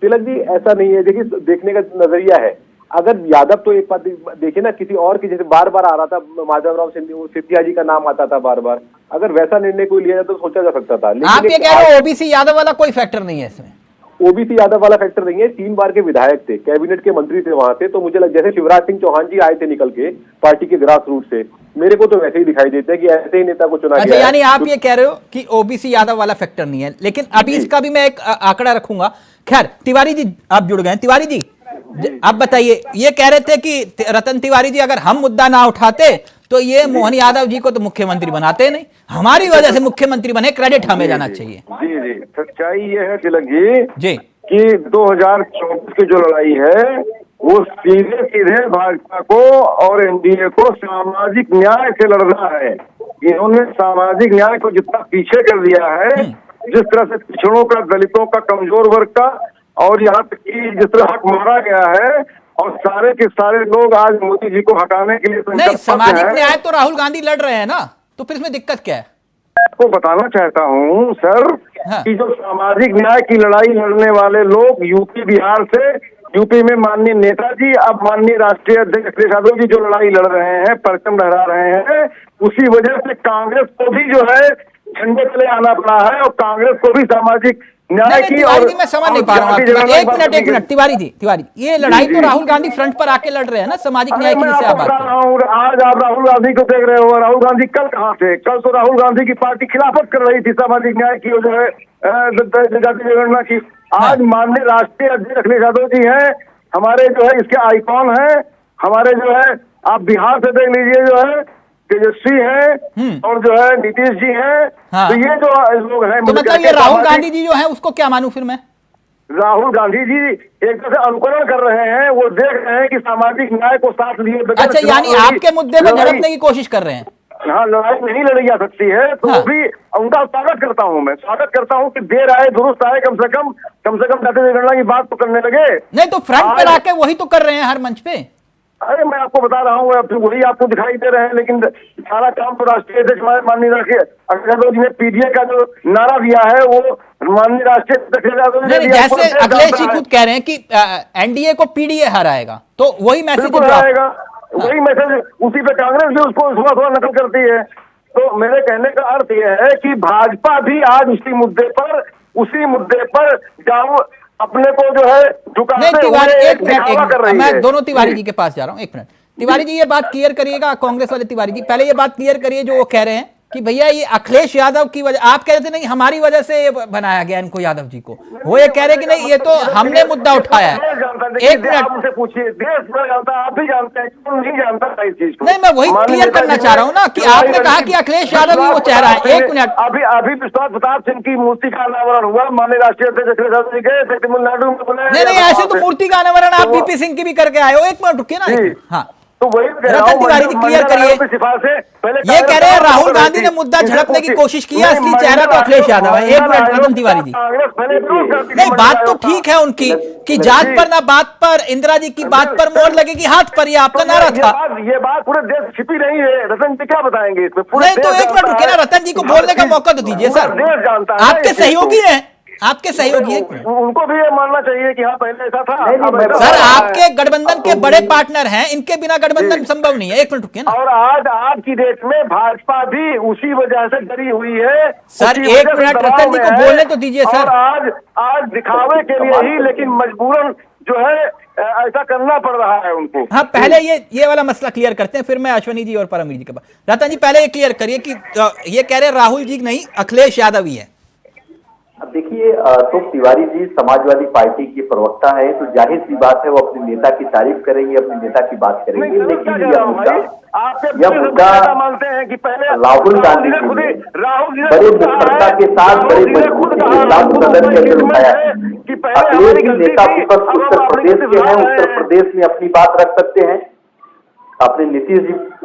तिलक जी ऐसा नहीं है, देखिए देखने का नजरिया है। अगर यादव तो एक बात देखिए ना, किसी और की, जैसे बार बार आ रहा था माधवराव सिंधिया जी का नाम आता था बार बार, अगर वैसा निर्णय कोई लिया जाए तो सोचा जा सकता था। आप ये कह रहे हो ओबीसी यादव वाला कोई फैक्टर नहीं है इसमें? ओबीसी यादव वाला फैक्टर नहीं है। 3 बार के विधायक थे, कैबिनेट के मंत्री थे वहां से, तो मुझे जैसे शिवराज सिंह चौहान जी आए थे निकल के पार्टी के ग्रास रूट से, मेरे को तो वैसे ही दिखाई देता है कि ऐसे ही नेता को चुना गया है। यानी आप ये कह रहे हो कि ओबीसी यादव वाला फैक्टर नहीं है, लेकिन अभी इसका भी मैं एक आंकड़ा रखूंगा। खैर, तिवारी जी आप जुड़ गए। तिवारी जी आप बताइए, ये कह रहे थे कि रतन तिवारी जी अगर हम मुद्दा ना उठाते तो ये मोहन यादव जी को तो मुख्यमंत्री बनाते नहीं, हमारी वजह से मुख्यमंत्री बने, क्रेडिट हमें जाना चाहिए। जी जी, सच्चाई ये है तिलक जी जी कि 2024 की जो लड़ाई है वो सीधे सीधे भाजपा को और एनडीए को सामाजिक न्याय से लड़ना है। इन्होंने सामाजिक न्याय को जितना पीछे कर दिया है, जिस तरह से पिछड़ों का, दलितों का, कमजोर वर्ग का, और यहाँ तक कि जिस तरह हक मारा गया है, और सारे के सारे लोग आज मोदी जी को हटाने के लिए नहीं, सामाजिक न्याय तो राहुल गांधी लड़ रहे हैं ना, तो फिर इसमें दिक्कत क्या है? आपको बताना चाहता हूँ सर कि जो सामाजिक न्याय की लड़ाई लड़ने वाले लोग यूपी बिहार से, यूपी में माननीय नेताजी, अब माननीय राष्ट्रीय अध्यक्ष अखिलेश यादव जी जो लड़ाई लड़ रहे हैं, परचम लहरा रहे हैं, उसी वजह से कांग्रेस को भी जो है झंडे तले आना पड़ा है, और कांग्रेस को भी सामाजिक न्याय की। तिवारी जी मैं समझ नहीं पा रहा हूँ, एक मिनट तिवारी जी, ये लड़ाई तो राहुल गांधी फ्रंट पर आके लड़ रहे हैं ना सामाजिक न्याय की, जिससे आप बात कर रहे हैं। आज आप राहुल गांधी को देख रहे हो, राहुल गांधी कल कहाँ थे? कल तो राहुल गांधी की पार्टी खिलाफत कर रही थी सामाजिक न्याय की, जो है जाति जनगणना की। आज माननीय राष्ट्रीय अध्यक्ष अखिलेश यादव जी हैं, हमारे जो है इसके आइकॉन है, हमारे जो है आप बिहार से देख लीजिए, जो है तेजस्वी है और जो है नीतीश जी हैं। हाँ। तो ये जो लोग हैं, तो मतलब ये राहुल गांधी जी जो है उसको क्या मानूं फिर मैं? राहुल गांधी जी एक तरह से अनुकरण कर रहे हैं, वो देख रहे हैं कि सामाजिक न्याय को साथ लिए बगैर। अच्छा, यानी आपके मुद्दे पर झड़पने की कोशिश कर रहे हैं? हाँ, लड़ाई नहीं लड़ी जा सकती है, तो हाँ। भी उनका स्वागत करता हूँ, मैं स्वागत करता हूँ कि देर आए दुरुस्त आए, कम से कम जाति जनगणना की बात तो करने लगे। नहीं तो फ्रंट पर आके वही तो कर रहे हैं हर मंच पे। अरे मैं आपको बता रहा हूँ, वही आपको दिखाई दे रहे हैं, लेकिन सारा काम तो राष्ट्रीय अध्यक्ष माननीय अखिलेश यादव जी ने पीडीए का जो नारा दिया है वो माननीय राष्ट्रीय अध्यक्ष यादव जी ने, जैसे अखिलेश जी खुद कह रहे हैं कि एनडीए को पीडीए हराएगा, तो वही मैसेज आएगा, वही मैसेज उसी पे कांग्रेस भी उसको थोड़ा नकल करती है। तो मेरे कहने का अर्थ यह है कि भाजपा भी आज उसी मुद्दे पर जाओ अपने को जो है झुकाते हुए एक दिखावा कर रही है। मैं दोनों तिवारी जी के पास जा रहा हूं, एक मिनट। तिवारी जी ये बात क्लियर करिएगा, कांग्रेस वाले तिवारी जी पहले ये बात क्लियर करिए जो वो कह रहे हैं कि भैया ये अखिलेश यादव की वजह, आप कह रहे थे नहीं हमारी वजह से ये बनाया गया इनको यादव जी को, वो ये कह रहे कि नहीं ये तो हमने मुद्दा उठाया है। एक मिनट पूछिए, देश भर जानता, आप भी जानते हैं, क्यों नहीं जानता इस चीज को? नहीं, मैं वही क्लियर करना चाह रहा हूँ ना कि आपने कहा कि अखिलेश यादव ही वो चेहरा है। एक मिनट, अभी विश्वास प्रताप सिंह की मूर्ति का अनावरण हुआ, माननीय राष्ट्रीय अध्यक्ष अखिलेश यादव जी गए तमिलनाडु में। नहीं ऐसे तो मूर्ति का अनावरण आप बीपी सिंह की भी करके आए हो। एक मिनट रुकिए ना। हाँ, तो वही रतन तिवारी जी क्लियर करिए, ये कह रहे हैं राहुल गांधी ने मुद्दा झड़पने की कोशिश की है, असली चेहरा तो अखिलेश यादव है। एक मिनट रतन तिवारी जी, नहीं बात तो ठीक है उनकी कि जात पर ना बात पर, इंदिरा जी की बात पर मोहर लगेगी हाथ पर, ये आपका नारा था। ये बात पूरे देश छिपी नहीं है, रतन जी क्या बताएंगे इसमें? नहीं तो एक मिनट रुकिए ना, रतन जी को बोलने का मौका तो दीजिए सर, आपके सहयोगी हैं, आपके सहयोगी है, उनको भी ये मानना चाहिए कि हाँ पहले ऐसा था। सर आपके गठबंधन के बड़े पार्टनर हैं, इनके बिना गठबंधन संभव नहीं है। एक मिनट रुकिए ना। और आज की डेट में भाजपा भी उसी वजह से डरी हुई है। सर एक मिनट रतन जी को बोलने तो दीजिए सर। आज दिखावे के लिए ही, लेकिन मजबूरन जो है ऐसा करना पड़ रहा है उनको। हाँ, पहले ये वाला मसला क्लियर करते हैं, फिर मैं अश्वनी जी और परमवीर जी के पास। रतन जी पहले ये क्लियर करिए कि ये कह रहे राहुल जी नहीं अखिलेश यादव ही है। अब देखिए, तो तिवारी जी समाजवादी पार्टी के प्रवक्ता है, तो जाहिर सी बात है वो अपने नेता की तारीफ करेंगे, अपने नेता की बात करेंगे। लेकिन यह मुद्दा राहुल गांधी जी ने बड़े मुखरता के साथ, बड़े मजबूती के साथ सदन के अंदर उठाया है। अखिलेश जी नेता विपक्ष उत्तर प्रदेश के हैं, उत्तर प्रदेश में अपनी बात रख सकते हैं, अपने नीतीश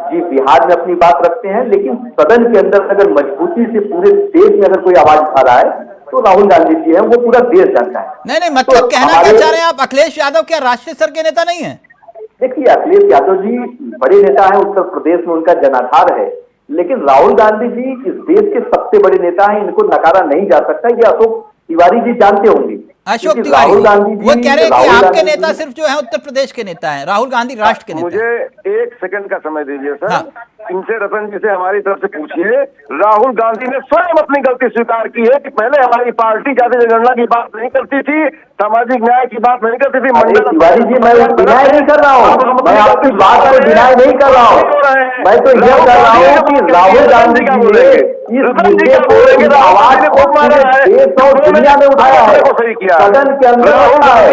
जी बिहार में अपनी बात रखते हैं, लेकिन सदन के अंदर अगर मजबूती से पूरे देश में अगर कोई आवाज उठा रहा है तो राहुल गांधी जी है, वो पूरा देश जानता है। नहीं मतलब कहना क्या चाह रहे हैं आप, अखिलेश यादव क्या राष्ट्रीय स्तर के नेता नहीं है? देखिए, अखिलेश यादव जी बड़े नेता हैं, उत्तर प्रदेश में उनका जनाधार है, लेकिन राहुल गांधी जी इस देश के सबसे बड़े नेता हैं, इनको नकारा नहीं जा सकता। ये अशोक तिवारी जी जानते होंगे। अशोक तिवारी वो कह रहे हैं कि आपके नेता सिर्फ जो है उत्तर प्रदेश के नेता हैं, राहुल गांधी राष्ट्र के नेता। मुझे 1 सेकंड का समय दीजिए सर। हाँ। इनसे रतन जी से हमारी तरफ से पूछिए, राहुल गांधी ने स्वयं अपनी गलती स्वीकार की है कि पहले हमारी पार्टी जाति जनगणना की बात नहीं करती थी, सामाजिक न्याय की बात नहीं करती थी। तिवारी जी, मैं डिनाई नहीं कर रहा हूँ, मैं आपकी बात को डिनाई नहीं कर रहा हूँ, मैं तो यह कर रहा हूँ कि राहुल गांधी जी ने इस मुद्दे को आवाज को पूरे देश और दुनिया में उठाया है, सदन के अंदर रखा है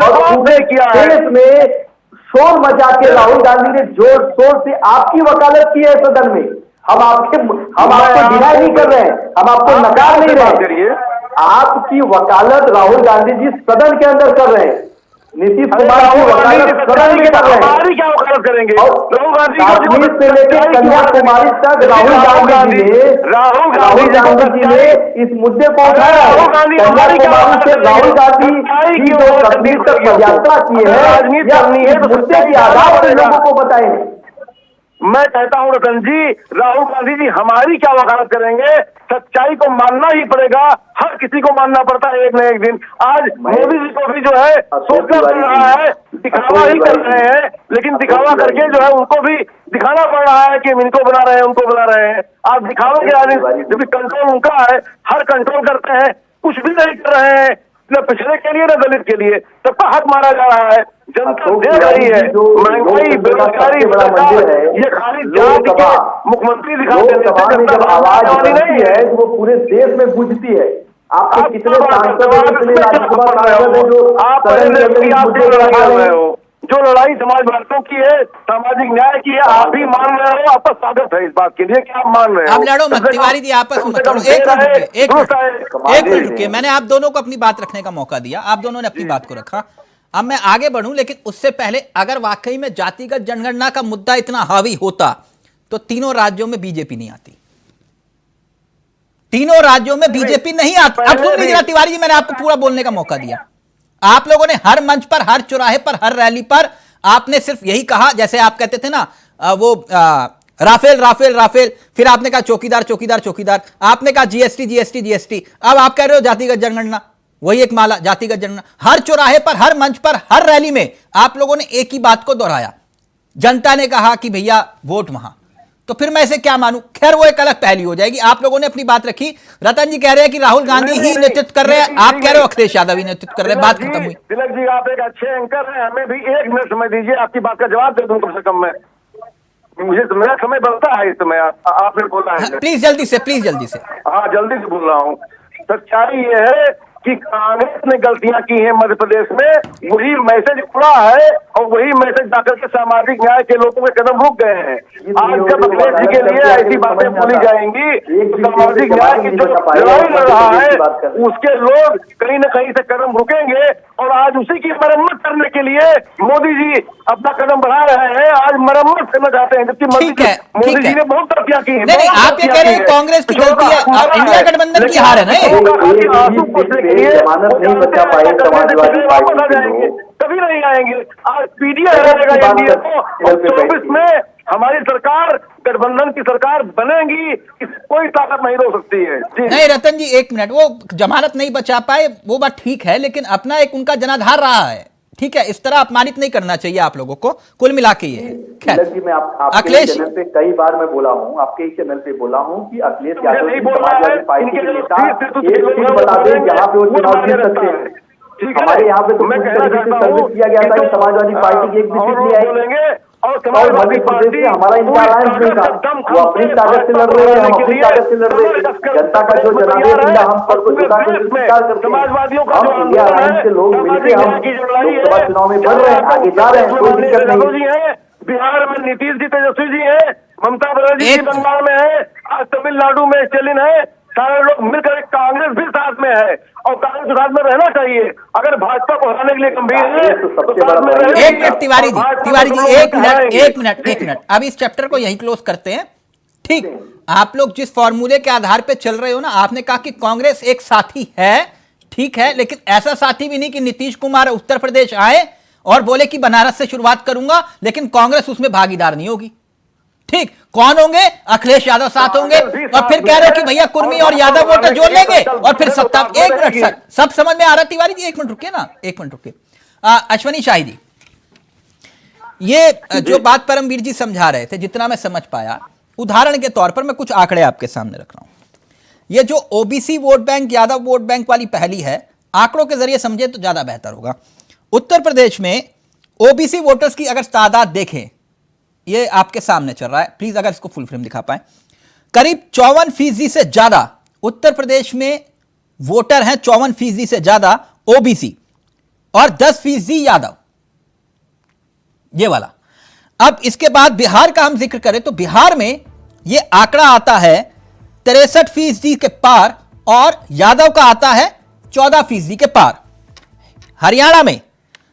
और पूरे देश में शोर मचा के राहुल गांधी ने जोर शोर से आपकी वकालत की है सदन में। हम आपको डिनाई नहीं कर रहे हैं, हम आपको नकार नहीं रहे, आपकी वकालत राहुल गांधी जी सदन के अंदर कर रहे हैं। नीतीश कुमार की वकालत सदन में कर रहे हैं। हमारी क्या वकालत करेंगे? राहुल गांधी से लेकर कन्याकुमारी तक राहुल गांधी जी ने इस मुद्दे को उठाया है। कन्याकुमारी से राहुल गांधी की जो कश्मीर तक पदयात्रा की है, इस मुद्दे के आधार पर लोगों को बताएं। मैं कहता हूं रतन जी, राहुल गांधी जी हमारी क्या वकालत करेंगे? सच्चाई को मानना ही पड़ेगा, हर किसी को मानना पड़ता है एक न एक दिन। आज मोदी जी को भी जो है सोचना पड़ रहा है, दिखावा ही कर रहे हैं, लेकिन दिखावा करके जो है उनको भी दिखाना पड़ रहा है कि इनको बना रहे हैं, उनको बना रहे हैं। आप दिखावे के आदमी, जब कंट्रोल उनका है, हर कंट्रोल करते हैं, कुछ भी नहीं कर रहे हैं, न पिछड़े के लिए न दलित के लिए, सबका हक मारा जा रहा है। जनता दे रही है, महंगाई, बेरोजगारी, ये खाली जाति के मुख्यमंत्री आवाज नहीं है, वो पूरे देश में गूंजती है। आपके कितने सांसद राज्यसभा सांसद हैं जो जो लड़ाई समाजवादियों की है, सामाजिक न्याय की है, आप भी मान रहे हो, आपका स्वागत है इस बात के लिए कि आप मान रहे हो। आप लड़ो मत तिवारी जी, आपस में मत लड़ो। एक मिनट रुकिए, मैंने आप दोनों को अपनी बात रखने का मौका दिया, आप दोनों ने अपनी बात को रखा। अब मैं आगे बढ़ूं, लेकिन उससे पहले अगर वाकई में जातिगत जनगणना का मुद्दा इतना हावी होता तो तीनों राज्यों में बीजेपी नहीं आती, तीनों राज्यों में बीजेपी नहीं आती। अब सुन लीजिए तिवारी जी, मैंने आपको पूरा बोलने का मौका दिया। आप लोगों ने हर मंच पर, हर चौराहे पर, हर रैली पर आपने सिर्फ यही कहा, जैसे आप कहते थे ना राफेल राफेल राफेल, फिर आपने कहा चौकीदार चौकीदार चौकीदार, आपने कहा जीएसटी जीएसटी जीएसटी, अब आप कह रहे हो जातिगत जनगणना, वही एक माला, जातिगत जनगणना। हर चौराहे पर, हर मंच पर, हर रैली में आप लोगों ने एक ही बात को दोहराया, जनता ने कहा कि भैया वोट वहां। तो फिर मैं इसे क्या मानूं? खैर वो एक अलग पहली हो जाएगी। आप लोगों ने अपनी बात रखी, रतन जी कह रहे हैं कि राहुल गांधी ही नेतृत्व कर रहे हैं, आप कह रहे हो अखिलेश यादव ही नेतृत्व कर रहे हैं, बात खत्म हुई। तिलक जी, आप एक अच्छे एंकर हैं, हमें भी 1 मिनट समय दीजिए, आपकी बात का जवाब दे दूं कम से कम। मैं मुझे मेरा समय बनता है इस समय, आपने बोला है। प्लीज जल्दी से, प्लीज जल्दी से। हाँ, जल्दी से बोल रहा हूँ। सच्चाई ये है कि कांग्रेस ने गलतियां की हैं मध्य प्रदेश में, वही मैसेज उड़ा है और वही मैसेज जाकर के सामाजिक न्याय के लोगों के कदम रुक गए हैं। आज जब अखिलेश जी के लिए ऐसी बातें बोली जाएंगी, सामाजिक न्याय की जो लड़ाई लड़ रहा है उसके लोग कहीं न कहीं से कदम रुकेंगे, और आज उसी की मरम्मत करने के लिए मोदी जी अपना कदम बढ़ा रहे हैं। आज मरम्मत करना चाहते हैं, जबकि मोदी जी ने बहुत तरक्कियां की हैं। नहीं, आप ये कह रहे हैं कांग्रेस की गलती है, इंडिया गठबंधन की हार है ना। जमानत नहीं बचा पाए समाजवादी पार्टी, कभी नहीं आएंगे। आज पीडीए हराएगा एनडीए को, और 24 में हमारी सरकार गठबंधन की सरकार बनेगी, कोई ताकत नहीं रोक सकती है। नहीं रतन जी, 1 मिनट, वो जमानत नहीं बचा पाए वो बात ठीक है, लेकिन अपना एक उनका जनाधार रहा है, ठीक है, इस तरह अपमानित नहीं करना चाहिए आप लोगों को, कुल मिला के ये है। मैं आपके चैनल पे कई बार मैं बोला हूँ, आपके ही चैनल पे बोला हूँ कि अखिलेश यादव समाजवादी पार्टी के नेता एक चीज बता दें जहाँ पे वो चुनाव जीत सकते हैं। हमारे यहाँ पे तो सर्विस किया गया था कि समाजवादी पार्टी की एक भी सीट नहीं आएंगे, और मध्य प्रदेश में हमारा इनका अलायंस नहीं था, वो अपनी ताकत से लड़ रहे हैं, हम अपनी ताकत से लड़ रहे हैं। जनता का जो जनादेश मिला हम सबको जुटा कर स्वीकार करते हैं। हम इंडिया अलायंस के लोग मिलकर हम लोकसभा चुनाव में बढ़ रहे हैं, आगे जा रहे हैं, कोई दिक्कत नहीं है। बिहार में नीतीश जी, तेजस्वी जी है, ममता बनर्जी जी बंगाल में है, आज तमिलनाडु में स्टेलिन है, सारे लोग मिलकर कांग्रेस भी साथ में है। और कांग्रेस के साथ में रहना चाहिए। अगर भाजपा को हराने के लिए गंभीर है तो साथ में रहना। एक मिनट तिवारी जी एक मिनट अब इस चैप्टर को यहीं क्लोज करते हैं। ठीक, आप लोग जिस फॉर्मूले के आधार पे चल रहे हो ना, आपने कहा कि कांग्रेस एक साथी है, ठीक है, लेकिन ऐसा साथी भी नहीं कि नीतीश कुमार उत्तर प्रदेश आए और बोले कि बनारस से शुरुआत करूंगा लेकिन कांग्रेस उसमें भागीदार नहीं होगी। ठीक, कौन होंगे? अखिलेश यादव साथ होंगे और फिर कह रहे हो कि भैया कुर्मी और यादव वोटर जोड़ लेंगे और फिर सत्ता। एक मिनट सर, सब समझ में आ रहा है तिवारी जी, एक मिनट रुकिए ना, एक मिनट रुकिए। अश्वनी शाही जी, ये जो बात परमवीर जी समझा रहे थे, जितना मैं समझ पाया, उदाहरण के तौर पर मैं कुछ आंकड़े आपके सामने रख रहा हूं। ये जो OBC vote bank, Yadav vote bank वाली पहली है, आंकड़ों के जरिए समझे तो ज्यादा बेहतर होगा। उत्तर प्रदेश में ओबीसी वोटर्स की अगर तादाद देखें, ये आपके सामने चल रहा है, प्लीज अगर इसको फुल फ्रेम दिखा पाए, करीब 54% से ज्यादा उत्तर प्रदेश में वोटर हैं, 54% से ज्यादा ओबीसी और 10% यादव, ये वाला। अब इसके बाद बिहार का हम जिक्र करें तो बिहार में यह आंकड़ा आता है 63% के पार और यादव का आता है 14% के पार। हरियाणा में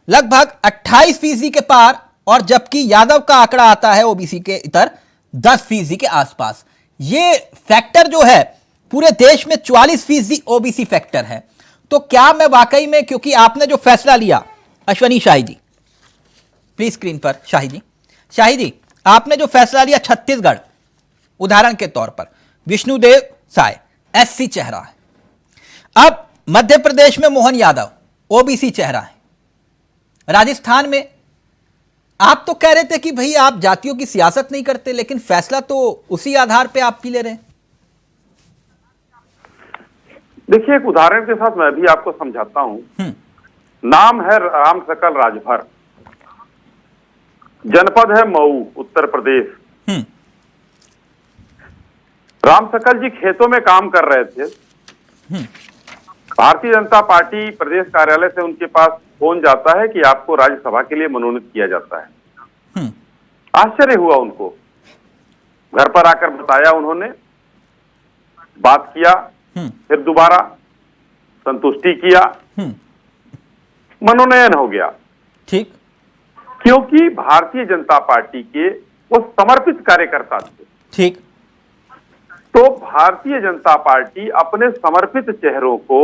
लगभग 28% के पार और जबकि यादव का आंकड़ा आता है ओबीसी के इतर 10% के आसपास। ये फैक्टर जो है पूरे देश में 44% ओबीसी फैक्टर है। तो क्या मैं वाकई में, क्योंकि आपने जो फैसला लिया, अश्वनी शाही जी प्लीज स्क्रीन पर, शाही जी आपने जो फैसला लिया छत्तीसगढ़ उदाहरण के तौर पर, विष्णुदेव साय एससी चेहरा है, अब मध्य प्रदेश में मोहन यादव ओबीसी चेहरा है, राजस्थान में आप तो कह रहे थे कि भाई आप जातियों की सियासत नहीं करते, लेकिन फैसला तो उसी आधार पे आप भी ले रहे हैं। देखिए, एक उदाहरण के साथ मैं भी आपको समझाता हूं। नाम है राम सकल राजभर, जनपद है मऊ, उत्तर प्रदेश। राम सकल जी खेतों में काम कर रहे थे। भारतीय जनता पार्टी प्रदेश कार्यालय से उनके पास फोन जाता है कि आपको राज्यसभा के लिए मनोनीत किया जाता है। आश्चर्य हुआ उनको, घर पर आकर बताया उन्होंने, बात किया, फिर दोबारा संतुष्टि किया, मनोनयन हो गया। ठीक, क्योंकि भारतीय जनता पार्टी के वो समर्पित कार्यकर्ता थे। ठीक, तो भारतीय जनता पार्टी अपने समर्पित चेहरों को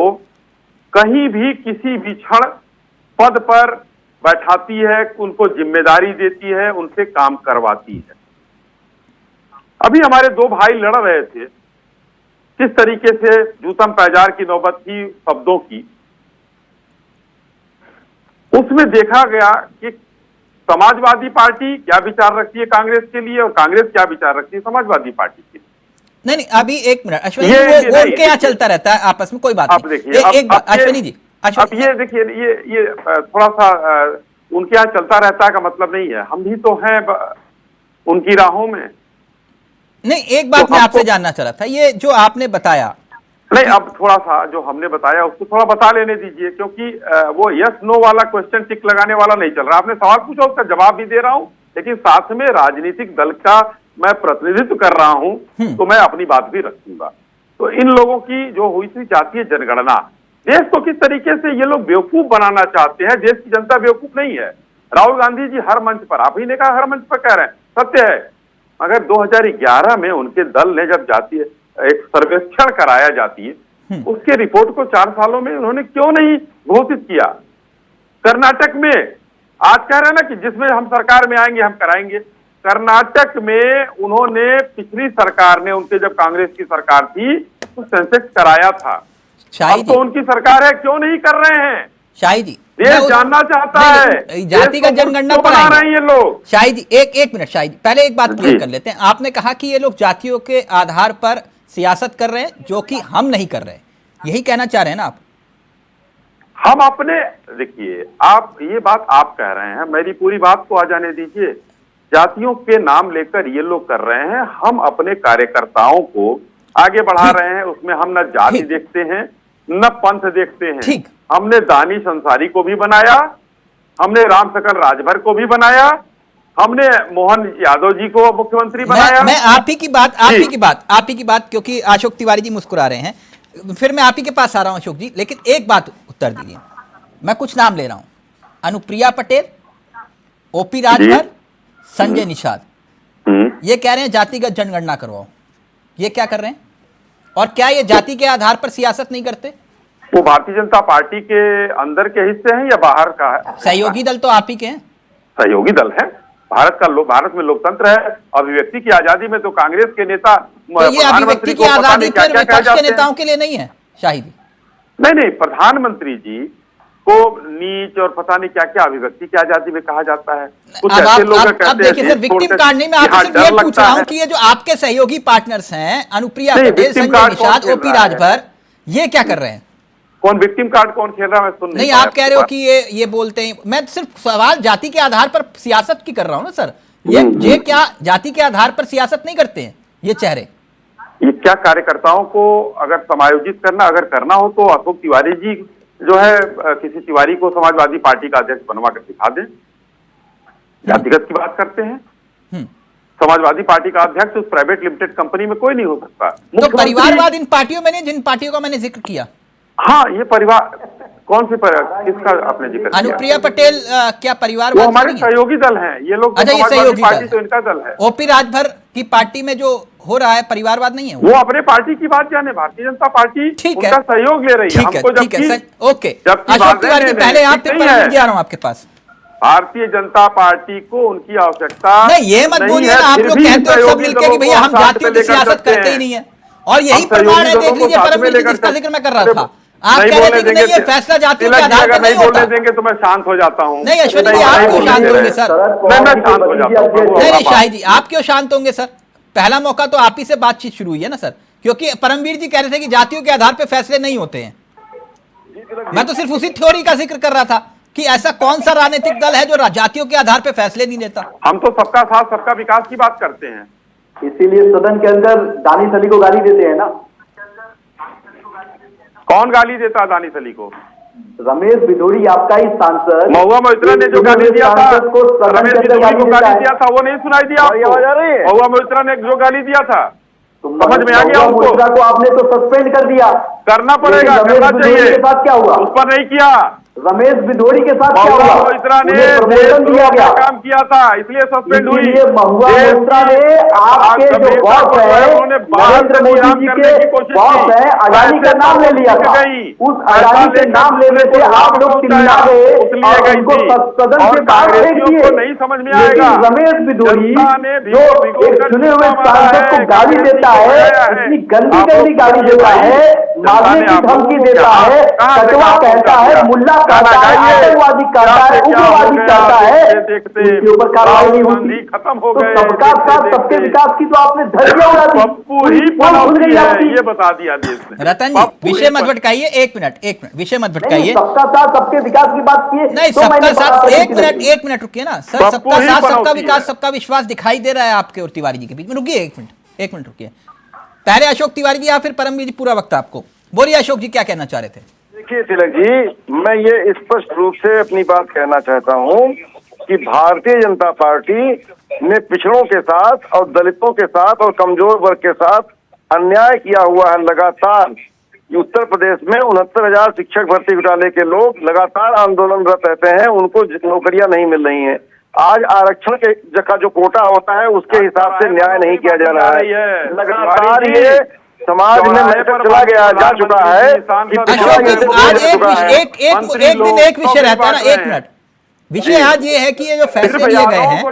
कहीं भी किसी भी क्षण पद पर बैठाती है, उनको जिम्मेदारी देती है, उनसे काम करवाती है। अभी हमारे दो भाई लड़ रहे थे, किस तरीके से जूतम पैजार की नौबत थी शब्दों की, उसमें देखा गया कि समाजवादी पार्टी क्या विचार रखती है कांग्रेस के लिए और कांग्रेस क्या विचार रखती है समाजवादी पार्टी के लिए। नहीं, अभी एक मिनट अश्विनी जी, वो उनके यहाँ चलता रहता है आपस में, कोई बात नहीं। देखिए एक बात अश्विनी जी, अब ये देखिए, ये थोड़ा सा उनके यहाँ चलता रहता है का मतलब नहीं है, हम भी तो हैं उनकी राहों में। नहीं, एक बात मैं आपसे जानना चाह रहा था, ये जो आपने बताया, नहीं अब थोड़ा सा जो हमने बताया उसको थोड़ा बता लेने दीजिए, क्योंकि वो यस नो वाला क्वेश्चन टिक लगाने वाला नहीं चल रहा। आपने सवाल पूछा, उसका जवाब भी दे रहा हूं, लेकिन साथ में राजनीतिक दल का मैं प्रतिनिधित्व कर रहा हूं, तो मैं अपनी बात भी रखूंगा। तो इन लोगों की जो हुई थी जातीय जनगणना, देश को किस तरीके से ये लोग बेवकूफ बनाना चाहते हैं। देश की जनता बेवकूफ नहीं है। राहुल गांधी जी हर मंच पर, आप ही ने कहा हर मंच पर कह रहे हैं, सत्य है, मगर 2011 में उनके दल ने जब जातीय एक सर्वेक्षण कराया जातीय, उसके रिपोर्ट को 4 सालों में उन्होंने क्यों नहीं घोषित किया। कर्नाटक में आज कह रहे हैं ना कि जिसमें हम सरकार में आएंगे हम कराएंगे, कर्नाटक में उन्होंने पिछली सरकार ने, उनके जब कांग्रेस की सरकार थी, तो सेंसेक्स कराया था। अब तो उनकी सरकार है, क्यों नहीं कर रहे हैं। शाही जी, देश जानना चाहता है जातिगत जनगणना पर बना रहे हैं ये लोग। शाही जी एक मिनट, शाही जी पहले एक बात क्लियर कर लेते हैं। आपने कहा कि ये लोग जातियों के आधार पर सियासत कर रहे हैं, जो कि हम नहीं कर रहे, यही कहना चाह रहे हैं ना आप? हम अपने, देखिए आप ये बात आप कह रहे हैं, मेरी पूरी बात को आ जाने दीजिए। जातियों के नाम लेकर ये लोग कर रहे हैं, हम अपने कार्यकर्ताओं को आगे बढ़ा रहे हैं। उसमें हम न जाति देखते हैं न पंथ देखते हैं। हमने दानिश अंसारी को भी बनाया, हमने राम सकल राजभर को भी बनाया, हमने मोहन यादव जी को मुख्यमंत्री बनाया। मैं आप ही की बात क्योंकि अशोक तिवारी जी मुस्कुरा रहे हैं, फिर मैं आप ही के पास आ रहा हूं अशोक जी, लेकिन एक बात उत्तर दीजिए। मैं कुछ नाम ले रहा हूं, अनुप्रिया पटेल, ओपी राजभर, संजय निषाद, ये कह रहे हैं जातिगत जनगणना करवाओ। ये क्या कर रहे हैं? और क्या ये जाति के आधार पर सियासत नहीं करते? वो भारतीय जनता पार्टी के अंदर के हिस्से हैं या बाहर का है? सहयोगी दल तो आप ही के हैं। सहयोगी दल है। भारत में लोकतंत्र है, अभिव्यक्ति की आजादी में तो कांग्रेस के नेता तो ये अभिव्यक्ति की आजादी फिर विपक्ष के नेताओं के लिए नहीं है शाहिद? नहीं, प्रधानमंत्री जी को नीच और पता नहीं क्या क्या अभिव्यक्ति की आजादी में कहा जाता है। कुछ ऐसे लोग कहते हैं, देखिए सर, विक्टिम कार्ड नहीं, मैं आपसे सिर्फ ये पूछ रहा हूं कि ये जो आपके सहयोगी पार्टनर्स हैं, अनुप्रिया पटेल, संजय निषाद, ओपी राजभर, ये क्या कर रहे हैं? कौन विक्टिम कार्ड कौन खेल रहा है? मैं सुन नहीं, आप कह रहे हो कि ये बोलते हैं। मैं सिर्फ सवाल जाति के आधार पर सियासत की कर रहा हूं ना सर। ये क्या जाति के आधार पर सियासत नहीं करते हैं ये चेहरे? ये क्या कार्यकर्ताओं को अगर समायोजित अगर करना हो तो अशोक तिवारी जी जो है किसी तिवारी को समाजवादी पार्टी का अध्यक्ष बनवा कर दिखा दें। जातिगत की बात करते हैं, समाजवादी पार्टी का अध्यक्ष उस प्राइवेट लिमिटेड कंपनी में कोई नहीं हो सकता। तो परिवारवाद इन पार्टियों में नहीं, जिन पार्टियों का मैंने जिक्र किया। हाँ, ये परिवार कौन से किसका आपने जिक्र किया? अनुप्रिया पटेल क्या परिवारवाद? वो हमारे सहयोगी दल हैं ये लोग। अच्छा, ये सहयोगी पार्टी तो इनका दल है। ओपी राजभर की पार्टी में जो हो रहा है परिवारवाद नहीं है वो अपने पार्टी की बात जाने, भारतीय जनता पार्टी उनका सहयोग ले रही है। हमको ओके, अशोक तिवारी पहले आप फिर परमवीर जी आ रहा हूं आपके पास। भारतीय जनता पार्टी को उनकी आवश्यकता नहीं, ये मत बोलिए ना, आप लोग कहते हो सब मिलकर कि भैया हम जातियों की सियासत करते ही नहीं है, और यही प्रमाण है। देख लीजिए परमवीर जी, जिसका जिक्र मैं कर रहा था, आप कह रहे थे कि नहीं ये फैसला जातियों के आधार पर नहीं होता। देंगे तो मैं शांत हो जाता हूँ। नहीं अश्वनी जी, आप क्यों शांत होंगे सर? मैं शांत हो जाता हूँ। नहीं शाहिद जी, आप क्यों शांत होंगे सर? पहला मौका तो आप ही से बातचीत शुरू हुई है ना सर, क्योंकि परमवीर जी कह रहे थे कि जातियों के आधार पर फैसले नहीं होते हैं। मैं तो सिर्फ उसी थ्योरी का जिक्र कर रहा था कि ऐसा कौन सा राजनीतिक दल है जो जातियों के आधार पर फैसले नहीं लेता। हम तो सबका साथ सबका विकास की बात करते हैं, इसीलिए सदन के अंदर दानिश अली को गाली देते हैं ना। कौन गाली देता है दानिश अली को? रमेश बिधूड़ी आपका ही सांसद। महुआ मोइत्रा ने जो गाली दिया था, रमेश बिधूड़ी को गाली दिया था, वो नहीं सुनाई दिया आपको? महुआ मोइत्रा ने जो गाली दिया था समझ में आ गया उनको? को आपने तो सस्पेंड कर दिया। करना पड़ेगा, करना चाहिए। के साथ क्या हुआ? उस पर नहीं किया। रमेश बिधूड़ी के साथ क्या हुआ? मोइत्रा ने प्रमोशन दिया गया, काम किया था, इसलिए सस्पेंड हुई। महुआ मोइत्रा ने आपके जो बॉस है, नरेंद्र मोदी जी के बॉस है, अडानी का नाम ले लिया था। उस अडानी के नाम लेने से आप लोग चिल्ला गए और उनको सदन के बाहर फेंक दिए। नहीं समझ में आएगा। रमेश बिधूड़ी जो एक चुने हुए सांसद को गाली देता है, इतनी गंदी गंदी गाली देता है, मारने की धमकी देता है, कटवा कहता है, मुल्ला कहता है, आतंकवादी कहता है, उग्रवादी कहता है, उसके ऊपर कार्रवाई नहीं होती। खत्म हो गए। सबका साथ सबके विकास की तो आपने धज्जियां उड़ा दी। पप्पू ही पनौती है, ये बता दिया देश ने। रतन जी विषय मत भटकाइए, एक मिनट विषय मत भटकाइए। सबका साथ सबके विकास की बात किए नहीं, सबका साथ एक मिनट रुकिए ना सर। सबका साथ सबका विकास सबका विश्वास दिखाई दे रहा है आपके और तिवारी जी के बीच में। रुकिए एक मिनट रुकिए। पहले अशोक तिवारी जी या फिर परमवीर जी, पूरा वक्त आपको। बोलिए अशोक जी, क्या कहना चाह रहे थे? देखिए तिलक जी, मैं ये स्पष्ट रूप से अपनी बात कहना चाहता हूँ कि भारतीय जनता पार्टी ने पिछड़ों के साथ और दलितों के साथ और कमजोर वर्ग के साथ अन्याय किया हुआ है लगातार। उत्तर प्रदेश में 69,000 शिक्षक भर्ती घोटाले के लोग लगातार आंदोलनरत रहते हैं, उनको नौकरियां नहीं मिल रही हैं। आज आरक्षण के का जो कोटा होता है उसके हिसाब से न्याय नहीं किया जा रहा है। लगातार ये समाज में मैटर चला गया जा चुका है। आज एक दिन एक विषय रहता है ना। एक मिनट, विषय आज ये है कि ये जो फैसले लिए गए हैं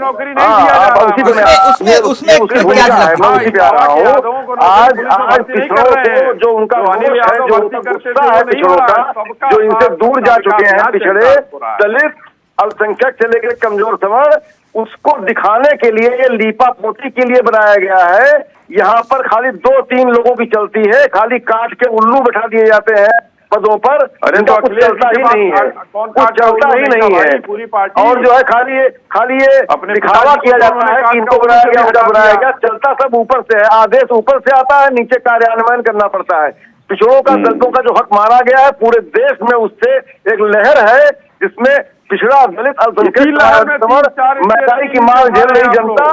उसमें क्या आज पिछड़ों को जो उनका है, जो उनका गुस्सा है पिछड़ों का, जो इनसे दूर जा चुके हैं पिछड़े दलित अल्पसंख्यक से लेकर कमजोर सवर्ण, उसको दिखाने के लिए ये लीपा पोती के लिए बनाया गया है। यहाँ पर खाली 2-3 लोगों की चलती है, खाली काट के उल्लू बैठा दिए जाते हैं पदों पर। इनका कुछ चलता ही नहीं है, कुछ चलता ही नहीं है। और जो है खाली ये दिखावा किया जाता है कि इनको बनाया गया, उनका बनाया गया। चलता सब ऊपर से है, आदेश ऊपर से आता है, नीचे कार्यान्वयन करना पड़ता है। पिछड़ों का, दलितों का जो हक मारा गया है पूरे देश में, उससे एक लहर है जिसमें पिछड़ा दलित अल्पसंख्यक महंगाई की मार झेल रही जनता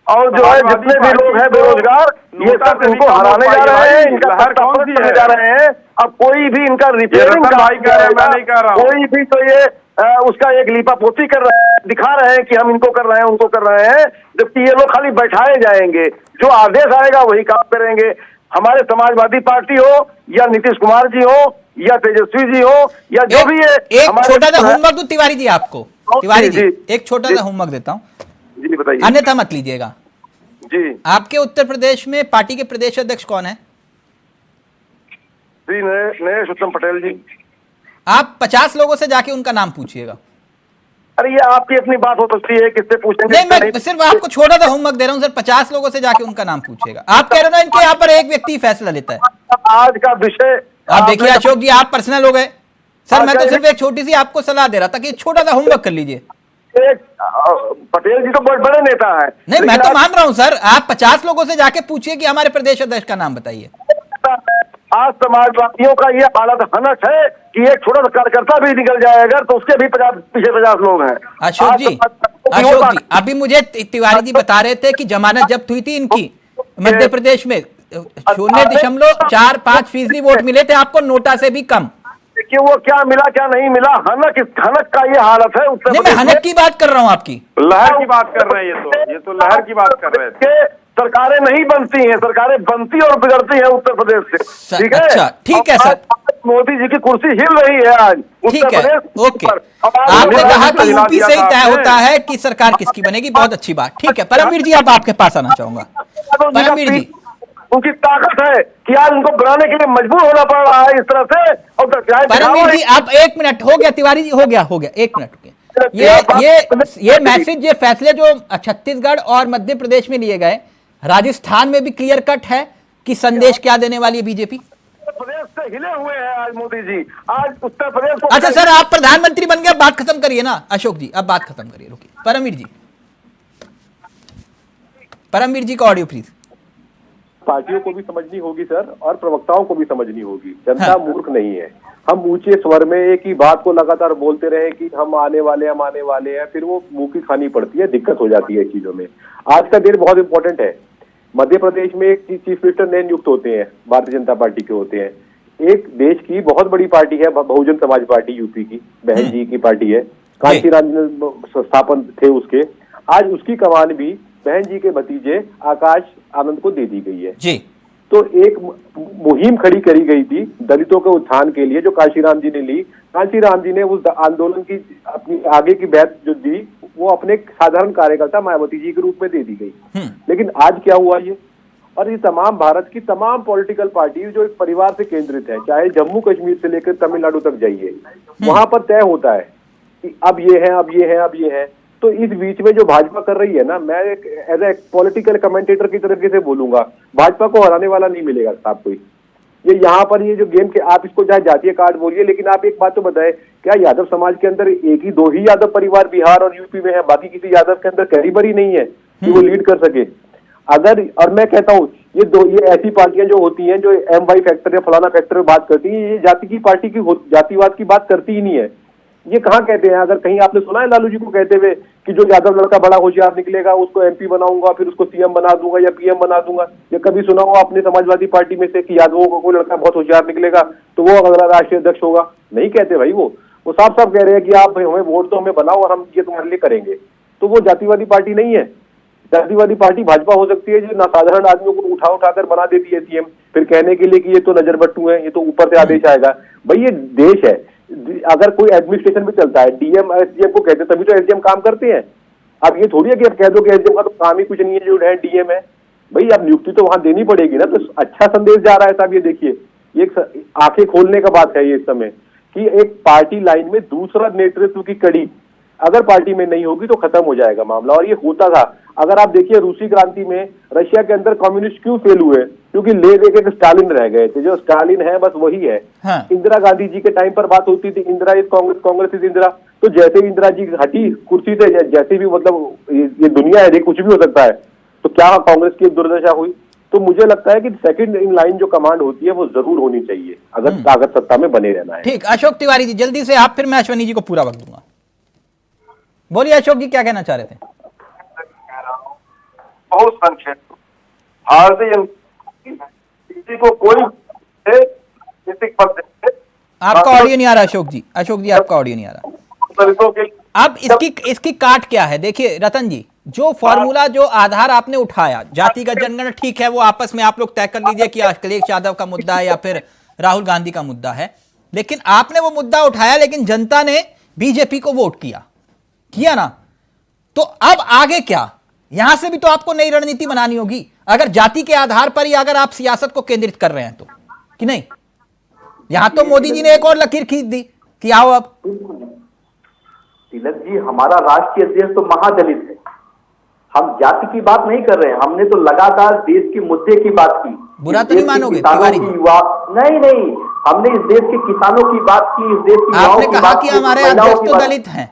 और जो है जितने भी लोग हैं बेरोजगार, ये सब इनको हराने जा रहे हैं, इनका सत्ता पलट करने जा रहे हैं। अब कोई भी इनका रिपेयरिंग कोई भी तो ये उसका एक लीपापोती कर रहे हैं, दिखा रहे हैं कि हम इनको कर रहे हैं, उनको कर रहे हैं, जबकि ये लोग खाली बैठाए जाएंगे। जो आदेश आएगा वही काम करेंगे। हमारे समाजवादी पार्टी हो या नीतीश कुमार जी हो या तेजस्वी जी हो या जो भी है। एक छोटा सा होमवर्क दूं तिवारी जी आपको, तिवारी जी एक छोटा सा होमवर्क देता हूं जी, बताइए। अन्यथा मत लीजिएगा जी। आपके उत्तर प्रदेश में पार्टी के प्रदेश अध्यक्ष कौन है? जी नरेश उत्तम पटेल जी। आप 50 लोगों से जाके उनका नाम पूछिएगा। अरे ये आपकी अपनी बात हो सकती है, किससे पूछेंगे? नहीं, मैं सिर्फ आपको छोटा सा होमवर्क दे रहा हूं सर। 50 लोगों से जाके उनका नाम पूछिएगा। आप कह रहे हो ना इनके यहाँ पर एक व्यक्ति फैसला लेता है। आज का विषय आप देखिए अशोक जी, आप पर्सनल हो गए सर। मैं तो सिर्फ एक छोटी सी आपको सलाह दे रहा था कि छोटा सा होमवर्क कर लीजिए। पटेल जी तो बहुत बड़े नेता है। नहीं, मैं तो मान रहा हूं सर। आप 50 लोगों से जाके पूछिए कि हमारे प्रदेश अध्यक्ष का नाम बताइए। आज समाजवादियों का ये हालत हनक है कि एक छोटा सा कार्यकर्ता भी निकल जाए अगर तो उसके भी 50 लोग हैं। अशोक जी, अभी मुझे तिवारी जी बता रहे थे कि जमानत जब्त हुई थी इनकी मध्य प्रदेश में 0.45% वोट मिले थे आपको, नोटा से भी कम। कि वो क्या मिला क्या नहीं मिला, हनक का ये हालत है उत्तर प्रदेश में। मैं हनक की बात कर रहा हूँ, आपकी लहर की बात कर रहे हैं। ये तो लहर की बात कर रहे थे। सरकारें नहीं बनती हैं, सरकारें बनती और बिगड़ती हैं उत्तर प्रदेश से। ठीक है, अच्छा ठीक है सर। मोदी जी की कुर्सी हिल रही है आज ठीक है, ओके। आपने कहा कि यूपी से ही तय होता है कि सरकार किसकी बनेगी, बहुत अच्छी बात। ठीक है परमवीर जी, अब आपके पास आना चाहूंगा। परमवीर जी, उनकी ताकत है कि आज उनको बनाने के लिए मजबूर होना पड़ रहा है इस तरह से। और परमवीर जी आप 1 मिनट, हो गया तिवारी जी, हो गया 1 मिनट। ये मैसेज, ये फैसले जो छत्तीसगढ़ और मध्य प्रदेश में लिए गए, राजस्थान में भी क्लियर कट है कि संदेश क्या देने वाली है बीजेपी? प्रदेश से हिले हुए हैं आज मोदी जी। आज उत्तर प्रदेश को अच्छा सर, आप प्रधानमंत्री बन गए, बात खत्म करिए ना अशोक जी, अब बात खत्म करिए। रुकिए परमवीर जी, परमवीर जी का ऑडियो प्लीज। पार्टियों को भी समझनी होगी सर, और प्रवक्ताओं को भी समझनी होगी। जनता मूर्ख नहीं है। हम ऊंचे स्वर में एक ही बात को लगातार बोलते रहे कि हम आने वाले हैं, फिर वो मुंह की खानी पड़ती है, दिक्कत हो जाती है चीजों में। आज का दिन बहुत इंपॉर्टेंट है। मध्य प्रदेश में एक चीफ मिनिस्टर नए नियुक्त होते हैं, भारतीय जनता पार्टी के होते हैं। एक देश की बहुत बड़ी पार्टी है बहुजन समाज पार्टी, यूपी की बहन जी की पार्टी है, कांशीराम संस्थापन थे उसके। आज उसकी कमान भी बहन जी के भतीजे आकाश आनंद को दे दी गई है जी। तो एक मुहिम खड़ी करी गई थी दलितों के उत्थान के लिए, जो कांशीराम जी ने ली। कांशीराम जी ने उस आंदोलन की अपनी आगे की बैत जो दी, वो अपने साधारण कार्यकर्ता मायावती जी के रूप में दे दी गई। लेकिन आज क्या हुआ ये, और ये तमाम भारत की तमाम पॉलिटिकल पार्टी जो एक परिवार से केंद्रित है, चाहे जम्मू कश्मीर से लेकर तमिलनाडु तक जाइए, वहां पर तय होता है कि अब ये है, अब ये है, अब ये है। तो इस बीच में जो भाजपा कर रही है ना, मैं एज ए पॉलिटिकल कमेंटेटर की तरीके से बोलूंगा, भाजपा को हराने वाला नहीं मिलेगा साहब कोई। ये यहाँ पर ये जो गेम के, आप इसको चाहे जातीय कार्ड बोलिए, लेकिन आप एक बात तो बताएं, क्या यादव समाज के अंदर एक ही 2 ही यादव परिवार बिहार और यूपी में है, बाकी किसी यादव के अंदर कैलिबर ही नहीं है कि वो लीड कर सके? अगर, और मैं कहता हूँ ये ऐसी पार्टियां जो होती हैं जो MY फैक्टर या फलाना फैक्टर में बात करती है, ये जाति की पार्टी की जातिवाद की बात करती ही नहीं है। ये कहाँ कहते हैं? अगर कहीं आपने सुना है लालू जी को कहते हुए कि जो यादव लड़का बड़ा होशियार निकलेगा उसको MP बनाऊंगा, फिर उसको CM बना दूंगा या PM बना दूंगा? या कभी सुना हो आपने समाजवादी पार्टी में से कि यादवों का कोई लड़का बहुत होशियार निकलेगा तो वो अगला राष्ट्रीय अध्यक्ष होगा? नहीं कहते भाई। वो साफ साफ कह रहे हैं कि आप हमें वोट तो हमें बनाओ और हम ये तुम्हारे लिए करेंगे। तो वो जातिवादी पार्टी नहीं है। जातिवादी पार्टी भाजपा हो सकती है जो ना साधारण आदमियों को उठाकर बना देती है CM, फिर कहने के लिए कि ये तो नजरबट्टू है, ये तो ऊपर से आदेश आएगा। भाई ये देश है, अगर कोई एडमिनिस्ट्रेशन भी चलता है, DM SDM को कहते हैं तभी तो SDM काम करते हैं। अब ये थोड़ी है कि आप कह दो कि SDM का तो काम ही कुछ नहीं है, जो है DM है। भाई अब नियुक्ति तो वहां देनी पड़ेगी ना। तो अच्छा संदेश जा रहा है साहब। ये देखिए, ये आंखें खोलने का बात है ये इस समय, कि एक पार्टी लाइन में दूसरा नेतृत्व की कड़ी अगर पार्टी में नहीं होगी तो खत्म हो जाएगा मामला। और ये होता था। अगर आप देखिए रूसी क्रांति में रशिया के अंदर कम्युनिस्ट क्यों फेल हुए? क्योंकि ले देके एक स्टालिन रह गए थे। जो स्टालिन है बस वही है। हाँ। इंदिरा गांधी जी के टाइम पर बात होती थी, इंदिरा इज कांग्रेस, कांग्रेस इज इंदिरा। तो जैसे इंदिरा जी हटी कुर्सी से, जैसे भी मतलब ये दुनिया है, कुछ भी हो सकता है, तो क्या कांग्रेस की दुर्दशा हुई? तो मुझे लगता है कि सेकंड इन लाइन जो कमांड होती है वो जरूर होनी चाहिए अगर कागज सत्ता में बने रहना है। ठीक, अशोक तिवारी जी जल्दी से आप, फिर मैं अश्वनी जी को पूरा वक्त दूंगा। बोलिए अशोक जी, क्या कहना चाह रहे थे? बहुत संक्षेप में, भारतीय जनता किसी को कोई नैतिक पद देते, आपका ऑडियो नहीं आ रहा अशोक जी, अशोक जी आपका ऑडियो नहीं आ रहा। दलितों के अब इसकी काट क्या है? देखिए रतन जी, जो फॉर्मूला, जो आधार आपने उठाया, जातिगत जनगणना, ठीक है, वो आपस में आप लोग तय कर लीजिए कि अखिलेश यादव का मुद्दा है या फिर राहुल गांधी का मुद्दा है, लेकिन आपने वो मुद्दा उठाया, लेकिन जनता ने बीजेपी को वोट किया ना, तो अब आगे क्या? यहां से भी तो आपको नई रणनीति बनानी होगी, अगर जाति के आधार पर ही अगर आप सियासत को केंद्रित कर रहे हैं तो, कि नहीं? यहां तो मोदी जी ने एक और लकीर खींच दी कि आओ अब। तिलक जी, हमारा राष्ट्रीय अध्यक्ष तो महादलित है, हम जाति की बात नहीं कर रहे हैं, हमने तो लगातार देश के मुद्दे की बात की। बुरा तो नहीं मानोगे तिवारी जी? नहीं, हमने इस देश के किसानों की बात की, इस देश की आपने कहा कि हमारे अध्यक्ष तो दलित हैं।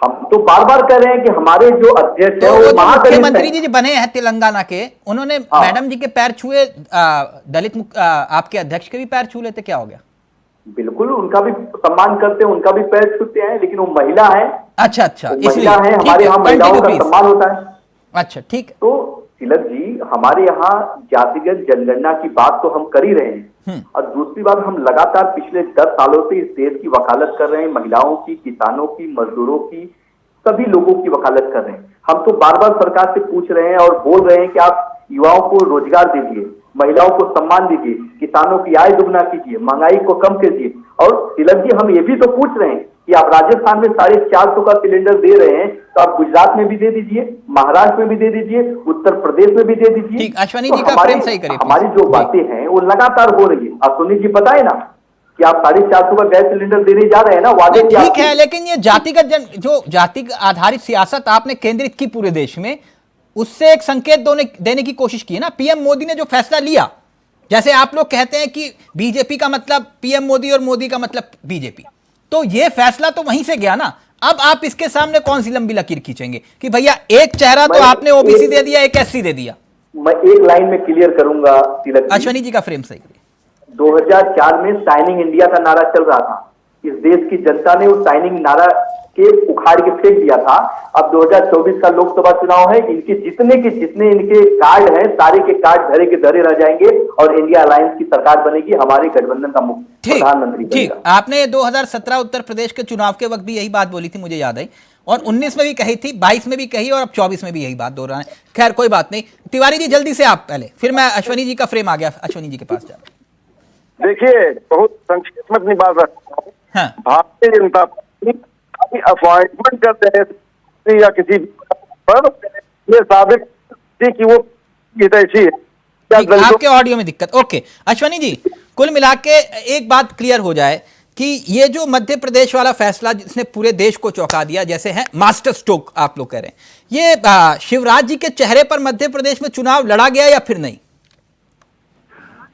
हम तो बार बार कह रहे हैं कि हमारे जो अध्यक्ष है वो महादलित मुख्यमंत्री जी बने हैं तेलंगाना के, उन्होंने मैडम जी के पैर छुए, दलित आपके अध्यक्ष के भी पैर छू लेते, क्या हो गया? बिल्कुल, उनका भी सम्मान करते हैं, उनका भी पैर छूते हैं, लेकिन वो महिला है। अच्छा, महिला है, हमारे यहाँ महिलाओं का सम्मान होता है। अच्छा, ठीक है। तो तिलक जी, हमारे यहाँ जातिगत जनगणना की बात तो हम कर ही रहे हैं, और दूसरी बात, हम लगातार पिछले 10 सालों से इस देश की वकालत कर रहे हैं, महिलाओं की, किसानों की, मजदूरों की, सभी लोगों की वकालत कर रहे हैं। हम तो बार बार सरकार से पूछ रहे हैं और बोल रहे हैं कि आप युवाओं को रोजगार दीजिए, महिलाओं को सम्मान दीजिए, किसानों की आय दुगना कीजिए, महंगाई को कम कीजिए। और तिलक जी, हम ये भी तो पूछ रहे हैं कि आप राजस्थान में 450 का सिलेंडर दे रहे हैं, तो आप गुजरात में भी दे दीजिए, महाराष्ट्र में भी दे दीजिए, उत्तर प्रदेश में भी दे दीजिए। ठीक, अश्वनी जी का फ्रेम सही करिए। हमारी जो बातें हैं वो लगातार हो रही है। अश्वनी जी बताए ना कि आप 450 का गैस सिलेंडर देने जा रहे हैं ना, वादे ठीक है, लेकिन ये जो जाति आधारित सियासत आपने केंद्रित की पूरे देश में, उससे एक संकेत देने की कोशिश की है ना। पीएम मोदी ने जो फैसला लिया, जैसे आप लोग कहते हैं कि बीजेपी का मतलब पीएम मोदी और मोदी का मतलब बीजेपी, तो ये फैसला तो वहीं से गया ना। अब आप इसके सामने कौन सी लंबी लकीर खींचेंगे कि भैया एक चेहरा तो आपने ओबीसी दे दिया, एक एससी दे दिया? मैं एक लाइन में क्लियर करूंगा तिलक। अश्वनी जी का फ्रेम सही करिए। 2004 में शाइनिंग इंडिया का नारा चल रहा था, इस देश की जनता ने उस शाइनिंग नारा के उखाड़ के फेंक दिया था। अब 2024 का लोकसभा चुनाव है, इनके जितने इनके कार्ड हैं, सारे के कार्ड धरे के धरे रह जाएंगे और इंडिया अलायंस की सरकार बनेगी, हमारे गठबंधन का मुख्य प्रधानमंत्री बनेगा। आपने 2017 उत्तर प्रदेश के चुनाव के वक्त भी यही बात बोली थी, मुझे याद है, और 19 में भी कही थी, 22 में भी कही, और अब 24 में भी यही बात दोहरा है। खैर कोई बात नहीं। तिवारी जी जल्दी से आप पहले, फिर मैं अश्वनी जी का फ्रेम आ गया, अश्वनी जी के पास जा। देखिए, बहुत संक्षेप में अपनी बात रखता हूँ। भारतीय जनता पार्टी अपॉइंटमेंट करते हैं या किसी पर, ये साबित कि वो हितैषी है। आपके ऑडियो में दिक्कत, ओके। अश्वनी जी, कुल मिला के एक बात क्लियर हो जाए कि ये जो मध्य प्रदेश वाला फैसला जिसने पूरे देश को चौंका दिया, जैसे है मास्टर स्ट्रोक आप लोग कह रहे हैं, ये शिवराज जी के चेहरे पर मध्य प्रदेश में चुनाव लड़ा गया या फिर नहीं?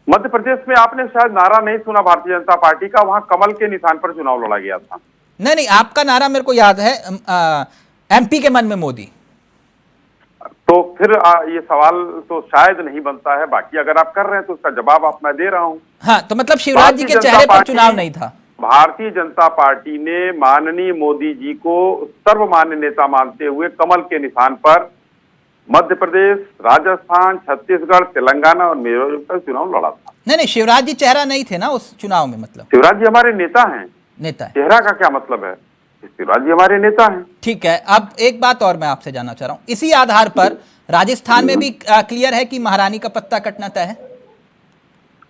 मध्य प्रदेश में आपने शायद नारा नहीं सुना भारतीय जनता पार्टी का, वहां कमल के निशान पर चुनाव लड़ा गया था। नहीं, आपका नारा मेरे को याद है, एमपी के मन में मोदी। तो फिर ये सवाल तो शायद नहीं बनता है, बाकी अगर आप कर रहे हैं तो उसका जवाब आप मैं दे रहा हूं। हाँ, तो मतलब शिवराज जी के चेहरे पर चुनाव नहीं था। भारतीय जनता पार्टी ने माननीय मोदी जी को सर्वमान्य नेता मानते हुए कमल के निशान पर मध्य प्रदेश, राजस्थान, छत्तीसगढ़, तेलंगाना और मिजोरम का चुनाव लड़ा था। नहीं, शिवराज जी चेहरा नहीं थे ना उस चुनाव में। मतलब शिवराज जी हमारे नेता हैं। नेता है, चेहरा का क्या मतलब है? शिवराज जी हमारे नेता हैं। ठीक है। अब एक बात और मैं आपसे जानना चाह रहा हूं, इसी आधार पर राजस्थान में भी क्लियर है कि महारानी का पत्ता कटना तय है?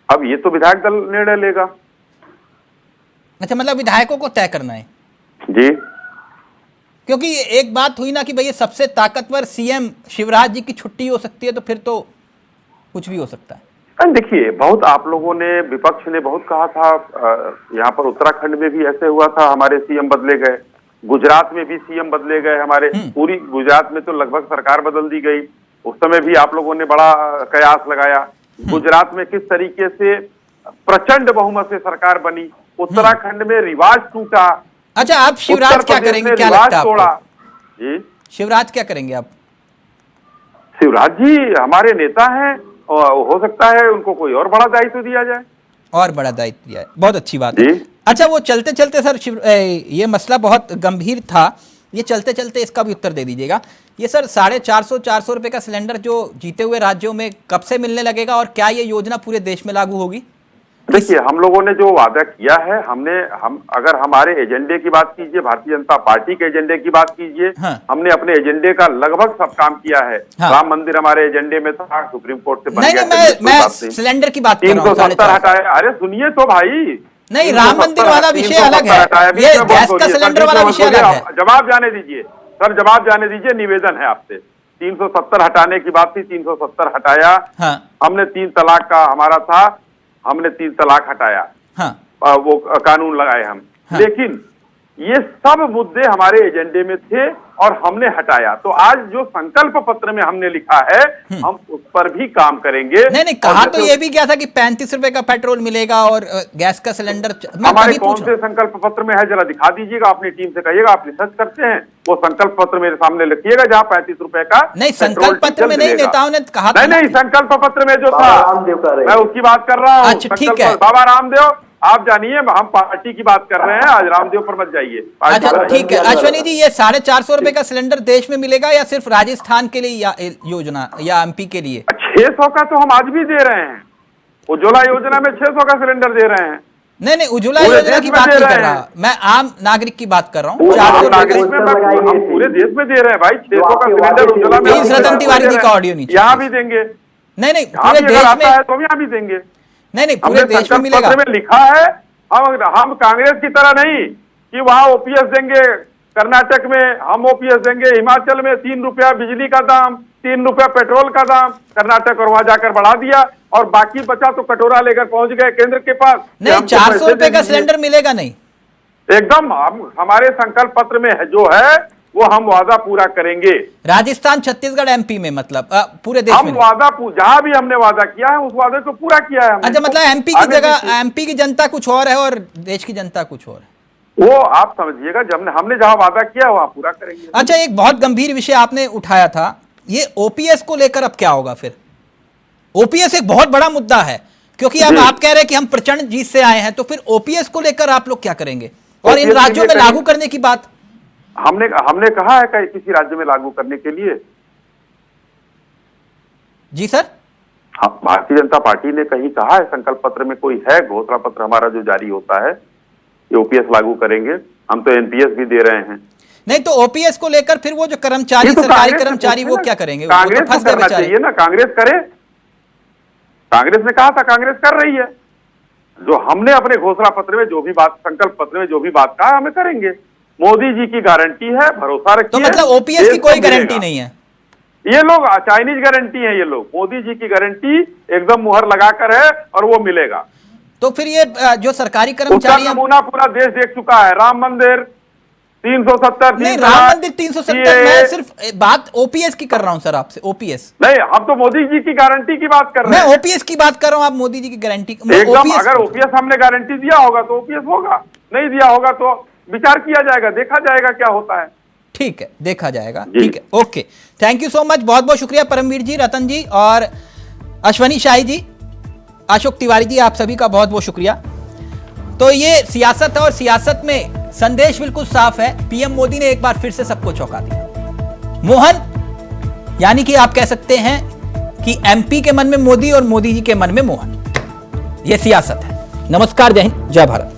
अब ये तो विधायक दल निर्णय लेगा। अच्छा, मतलब विधायकों को तय करना है जी, क्योंकि एक बात हुई ना कि भाई सबसे ताकतवर सीएम शिवराज जी की छुट्टी हो सकती है, तो फिर तो कुछ भी हो सकता है। देखिए, बहुत आप लोगों ने, विपक्ष ने बहुत कहा था, यहाँ पर उत्तराखंड में भी ऐसे हुआ था, हमारे सीएम बदले गए, गुजरात में भी सीएम बदले गए हमारे, पूरी गुजरात में तो लगभग सरकार बदल दी गई। उस समय भी आप लोगों ने बड़ा कयास लगाया। गुजरात में किस तरीके से प्रचंड बहुमत से सरकार बनी, उत्तराखंड में रिवाज टूटा। अच्छा, आप शिवराज क्या करेंगे, क्या लगता है आपको? जी, शिवराज क्या करेंगे आप? शिवराज जी हमारे नेता हैं, और हो सकता है उनको कोई और बड़ा दायित्व दिया जाए। और बड़ा दायित्व दिया है, बहुत अच्छी बात है। अच्छा, वो चलते चलते सर, ये मसला बहुत गंभीर था, ये चलते चलते इसका भी उत्तर दे दीजिएगा ये सर 450 रुपए का सिलेंडर जो जीते हुए राज्यों में कब से मिलने लगेगा और क्या ये योजना पूरे देश में लागू होगी? देखिए, हम लोगों ने जो वादा किया है, हम अगर हमारे एजेंडे की बात कीजिए, भारतीय जनता पार्टी के एजेंडे की बात कीजिए, हाँ। हमने अपने एजेंडे का लगभग सब काम किया है। हाँ। राम मंदिर हमारे एजेंडे में था, सुप्रीम कोर्ट से बन नहीं गया। नहीं, मैं सिलेंडर की बात कर रहा हूं। 370 हटाया। अरे सुनिए तो भाई, नहीं, राम मंदिर वाला विषय अलग है, ये गैस का सिलेंडर वाला विषय अलग है। जवाब जाने दीजिए सर, जवाब जाने दीजिए, निवेदन है आपसे। 370 हटाने की बात थी, 370 हटाया। हाँ। हमने 3 तलाक का हमारा था, हमने 3 तलाक हटाया। हाँ। वो कानून लगाए हम। हाँ। लेकिन ये सब मुद्दे हमारे एजेंडे में थे और हमने हटाया। तो आज जो संकल्प पत्र में हमने लिखा है, हम उस पर भी काम करेंगे। नहीं, कहा तो ये भी क्या था कि 35 रुपए का पेट्रोल मिलेगा और गैस का सिलेंडर। हमारे कौन से संकल्प पत्र में है, जरा दिखा दीजिएगा, अपनी टीम से कहिएगा, आप रिसर्च करते हैं, वो संकल्प पत्र मेरे सामने लिखिएगा जहाँ 35 रुपए का। नहीं, संकल्प पत्र में नहीं, नेताओं ने कहा। नहीं, संकल्प पत्र में जो था, मैं उसकी बात कर रहा हूँ। अच्छा, ठीक है। बाबा रामदेव, आप जानिए, हम पार्टी की बात कर रहे हैं, आज रामदेव पर मत जाइए। अच्छा, ठीक है। अश्वनी जी, ये 450 रुपए का सिलेंडर देश में मिलेगा या सिर्फ राजस्थान के लिए योजना या एमपी के लिए? 600 का तो हम आज भी दे रहे हैं। उज्ज्वला योजना में 600 का सिलेंडर दे रहे हैं। नहीं, उज्ज्वला योजना की बात नहीं कर रहा मैं, आम नागरिक की बात कर रहा हूँ। 400 नागरिक में हम पूरे देश में दे रहे हैं भाई। 600 का सिलेंडर उज्ज्वला में रतन तिवारी जी का ऑडियो नीचे, यहाँ भी देंगे। नहीं, पूरे देश में तो यहाँ भी देंगे। नहीं, पूरे देश में मिलेगा। में लिखा है, हम कांग्रेस की तरह नहीं कि वहाँ ओपीएस देंगे, कर्नाटक में हम ओपीएस देंगे, हिमाचल में 3 रुपया बिजली का दाम, 3 रुपया पेट्रोल का दाम, कर्नाटक और वहां जाकर बढ़ा दिया और बाकी बचा तो कटोरा लेकर पहुंच गए केंद्र के पास। नहीं, 400 रुपए का सिलेंडर मिलेगा नहीं। एकदम हमारे संकल्प पत्र में है जो है वो हम वादा पूरा करेंगे। राजस्थान, छत्तीसगढ़, एमपी में, मतलब पूरे देश हम में वादा, जहां भी हमने वादा किया है उस वादे को पूरा किया है। अच्छा, मतलब एमपी की जगह एमपी की जनता कुछ और है और देश की जनता कुछ और है, वो आप समझिएगा। जब हमने जहां वादा किया वहां पूरा करेंगे। अच्छा, एक बहुत गंभीर विषय आपने उठाया था, ये ओपीएस को लेकर अब क्या होगा फिर? ओपीएस एक बहुत बड़ा मुद्दा है, क्योंकि अब आप कह रहे हैं कि हम प्रचंड जीत से आए हैं, तो फिर ओपीएस को लेकर आप लोग क्या करेंगे? और इन राज्यों में लागू करने की बात हमने कहा है कि किसी राज्य में लागू करने के लिए? जी सर, हाँ, भारतीय जनता पार्टी ने कहीं कहा है संकल्प पत्र में? कोई है घोषणा पत्र हमारा जो जारी होता है कि ओपीएस लागू करेंगे? हम तो एनपीएस भी दे रहे हैं। नहीं, तो ओपीएस को लेकर फिर वो जो कर्मचारी, सरकारी कर्मचारी, वो क्या करेंगे? कांग्रेस को करना चाहिए ना, कांग्रेस करे। कांग्रेस ने कहा था, कांग्रेस कर रही है। जो हमने अपने घोषणा पत्र में जो भी बात, संकल्प पत्र में जो भी बात कहा, हमें करेंगे। मोदी जी की गारंटी है, भरोसा रखिए। तो मतलब ओपीएस की कोई गारंटी नहीं है? ये लोग चाइनीज गारंटी है, ये लोग। मोदी जी की गारंटी एकदम मुहर लगाकर है और वो मिलेगा। तो फिर ये जो सरकारी कर्मचारी, नमूना पूरा देश देख चुका है। राम मंदिर 370, नहीं, राम मंदिर 370, मैं सिर्फ बात ओपीएस की कर रहा हूं सर आपसे। ओपीएस नहीं, हम तो मोदी जी की गारंटी की बात कर रहे हैं। मैं ओपीएस की बात कर रहा हूं, आप मोदी जी की गारंटी। एकदम, अगर ओपीएस हमने गारंटी दिया होगा तो ओपीएस होगा, नहीं दिया होगा तो विचार किया जाएगा, देखा जाएगा क्या होता है। ठीक है, देखा जाएगा। ठीक है, okay, thank you so much, बहुत बहुत शुक्रिया परमवीर जी, रतन जी और अश्वनी शाही जी, अशोक तिवारी जी, आप सभी का बहुत बहुत शुक्रिया। तो ये सियासत है और सियासत में संदेश बिल्कुल साफ है। पीएम मोदी ने एक बार फिर से सबको चौंका दिया। मोहन, यानी कि आप कह सकते हैं कि एमपी के मन में मोदी और मोदी जी के मन में मोहन, ये सियासत है। नमस्कार, जय हिंद, जय भारत।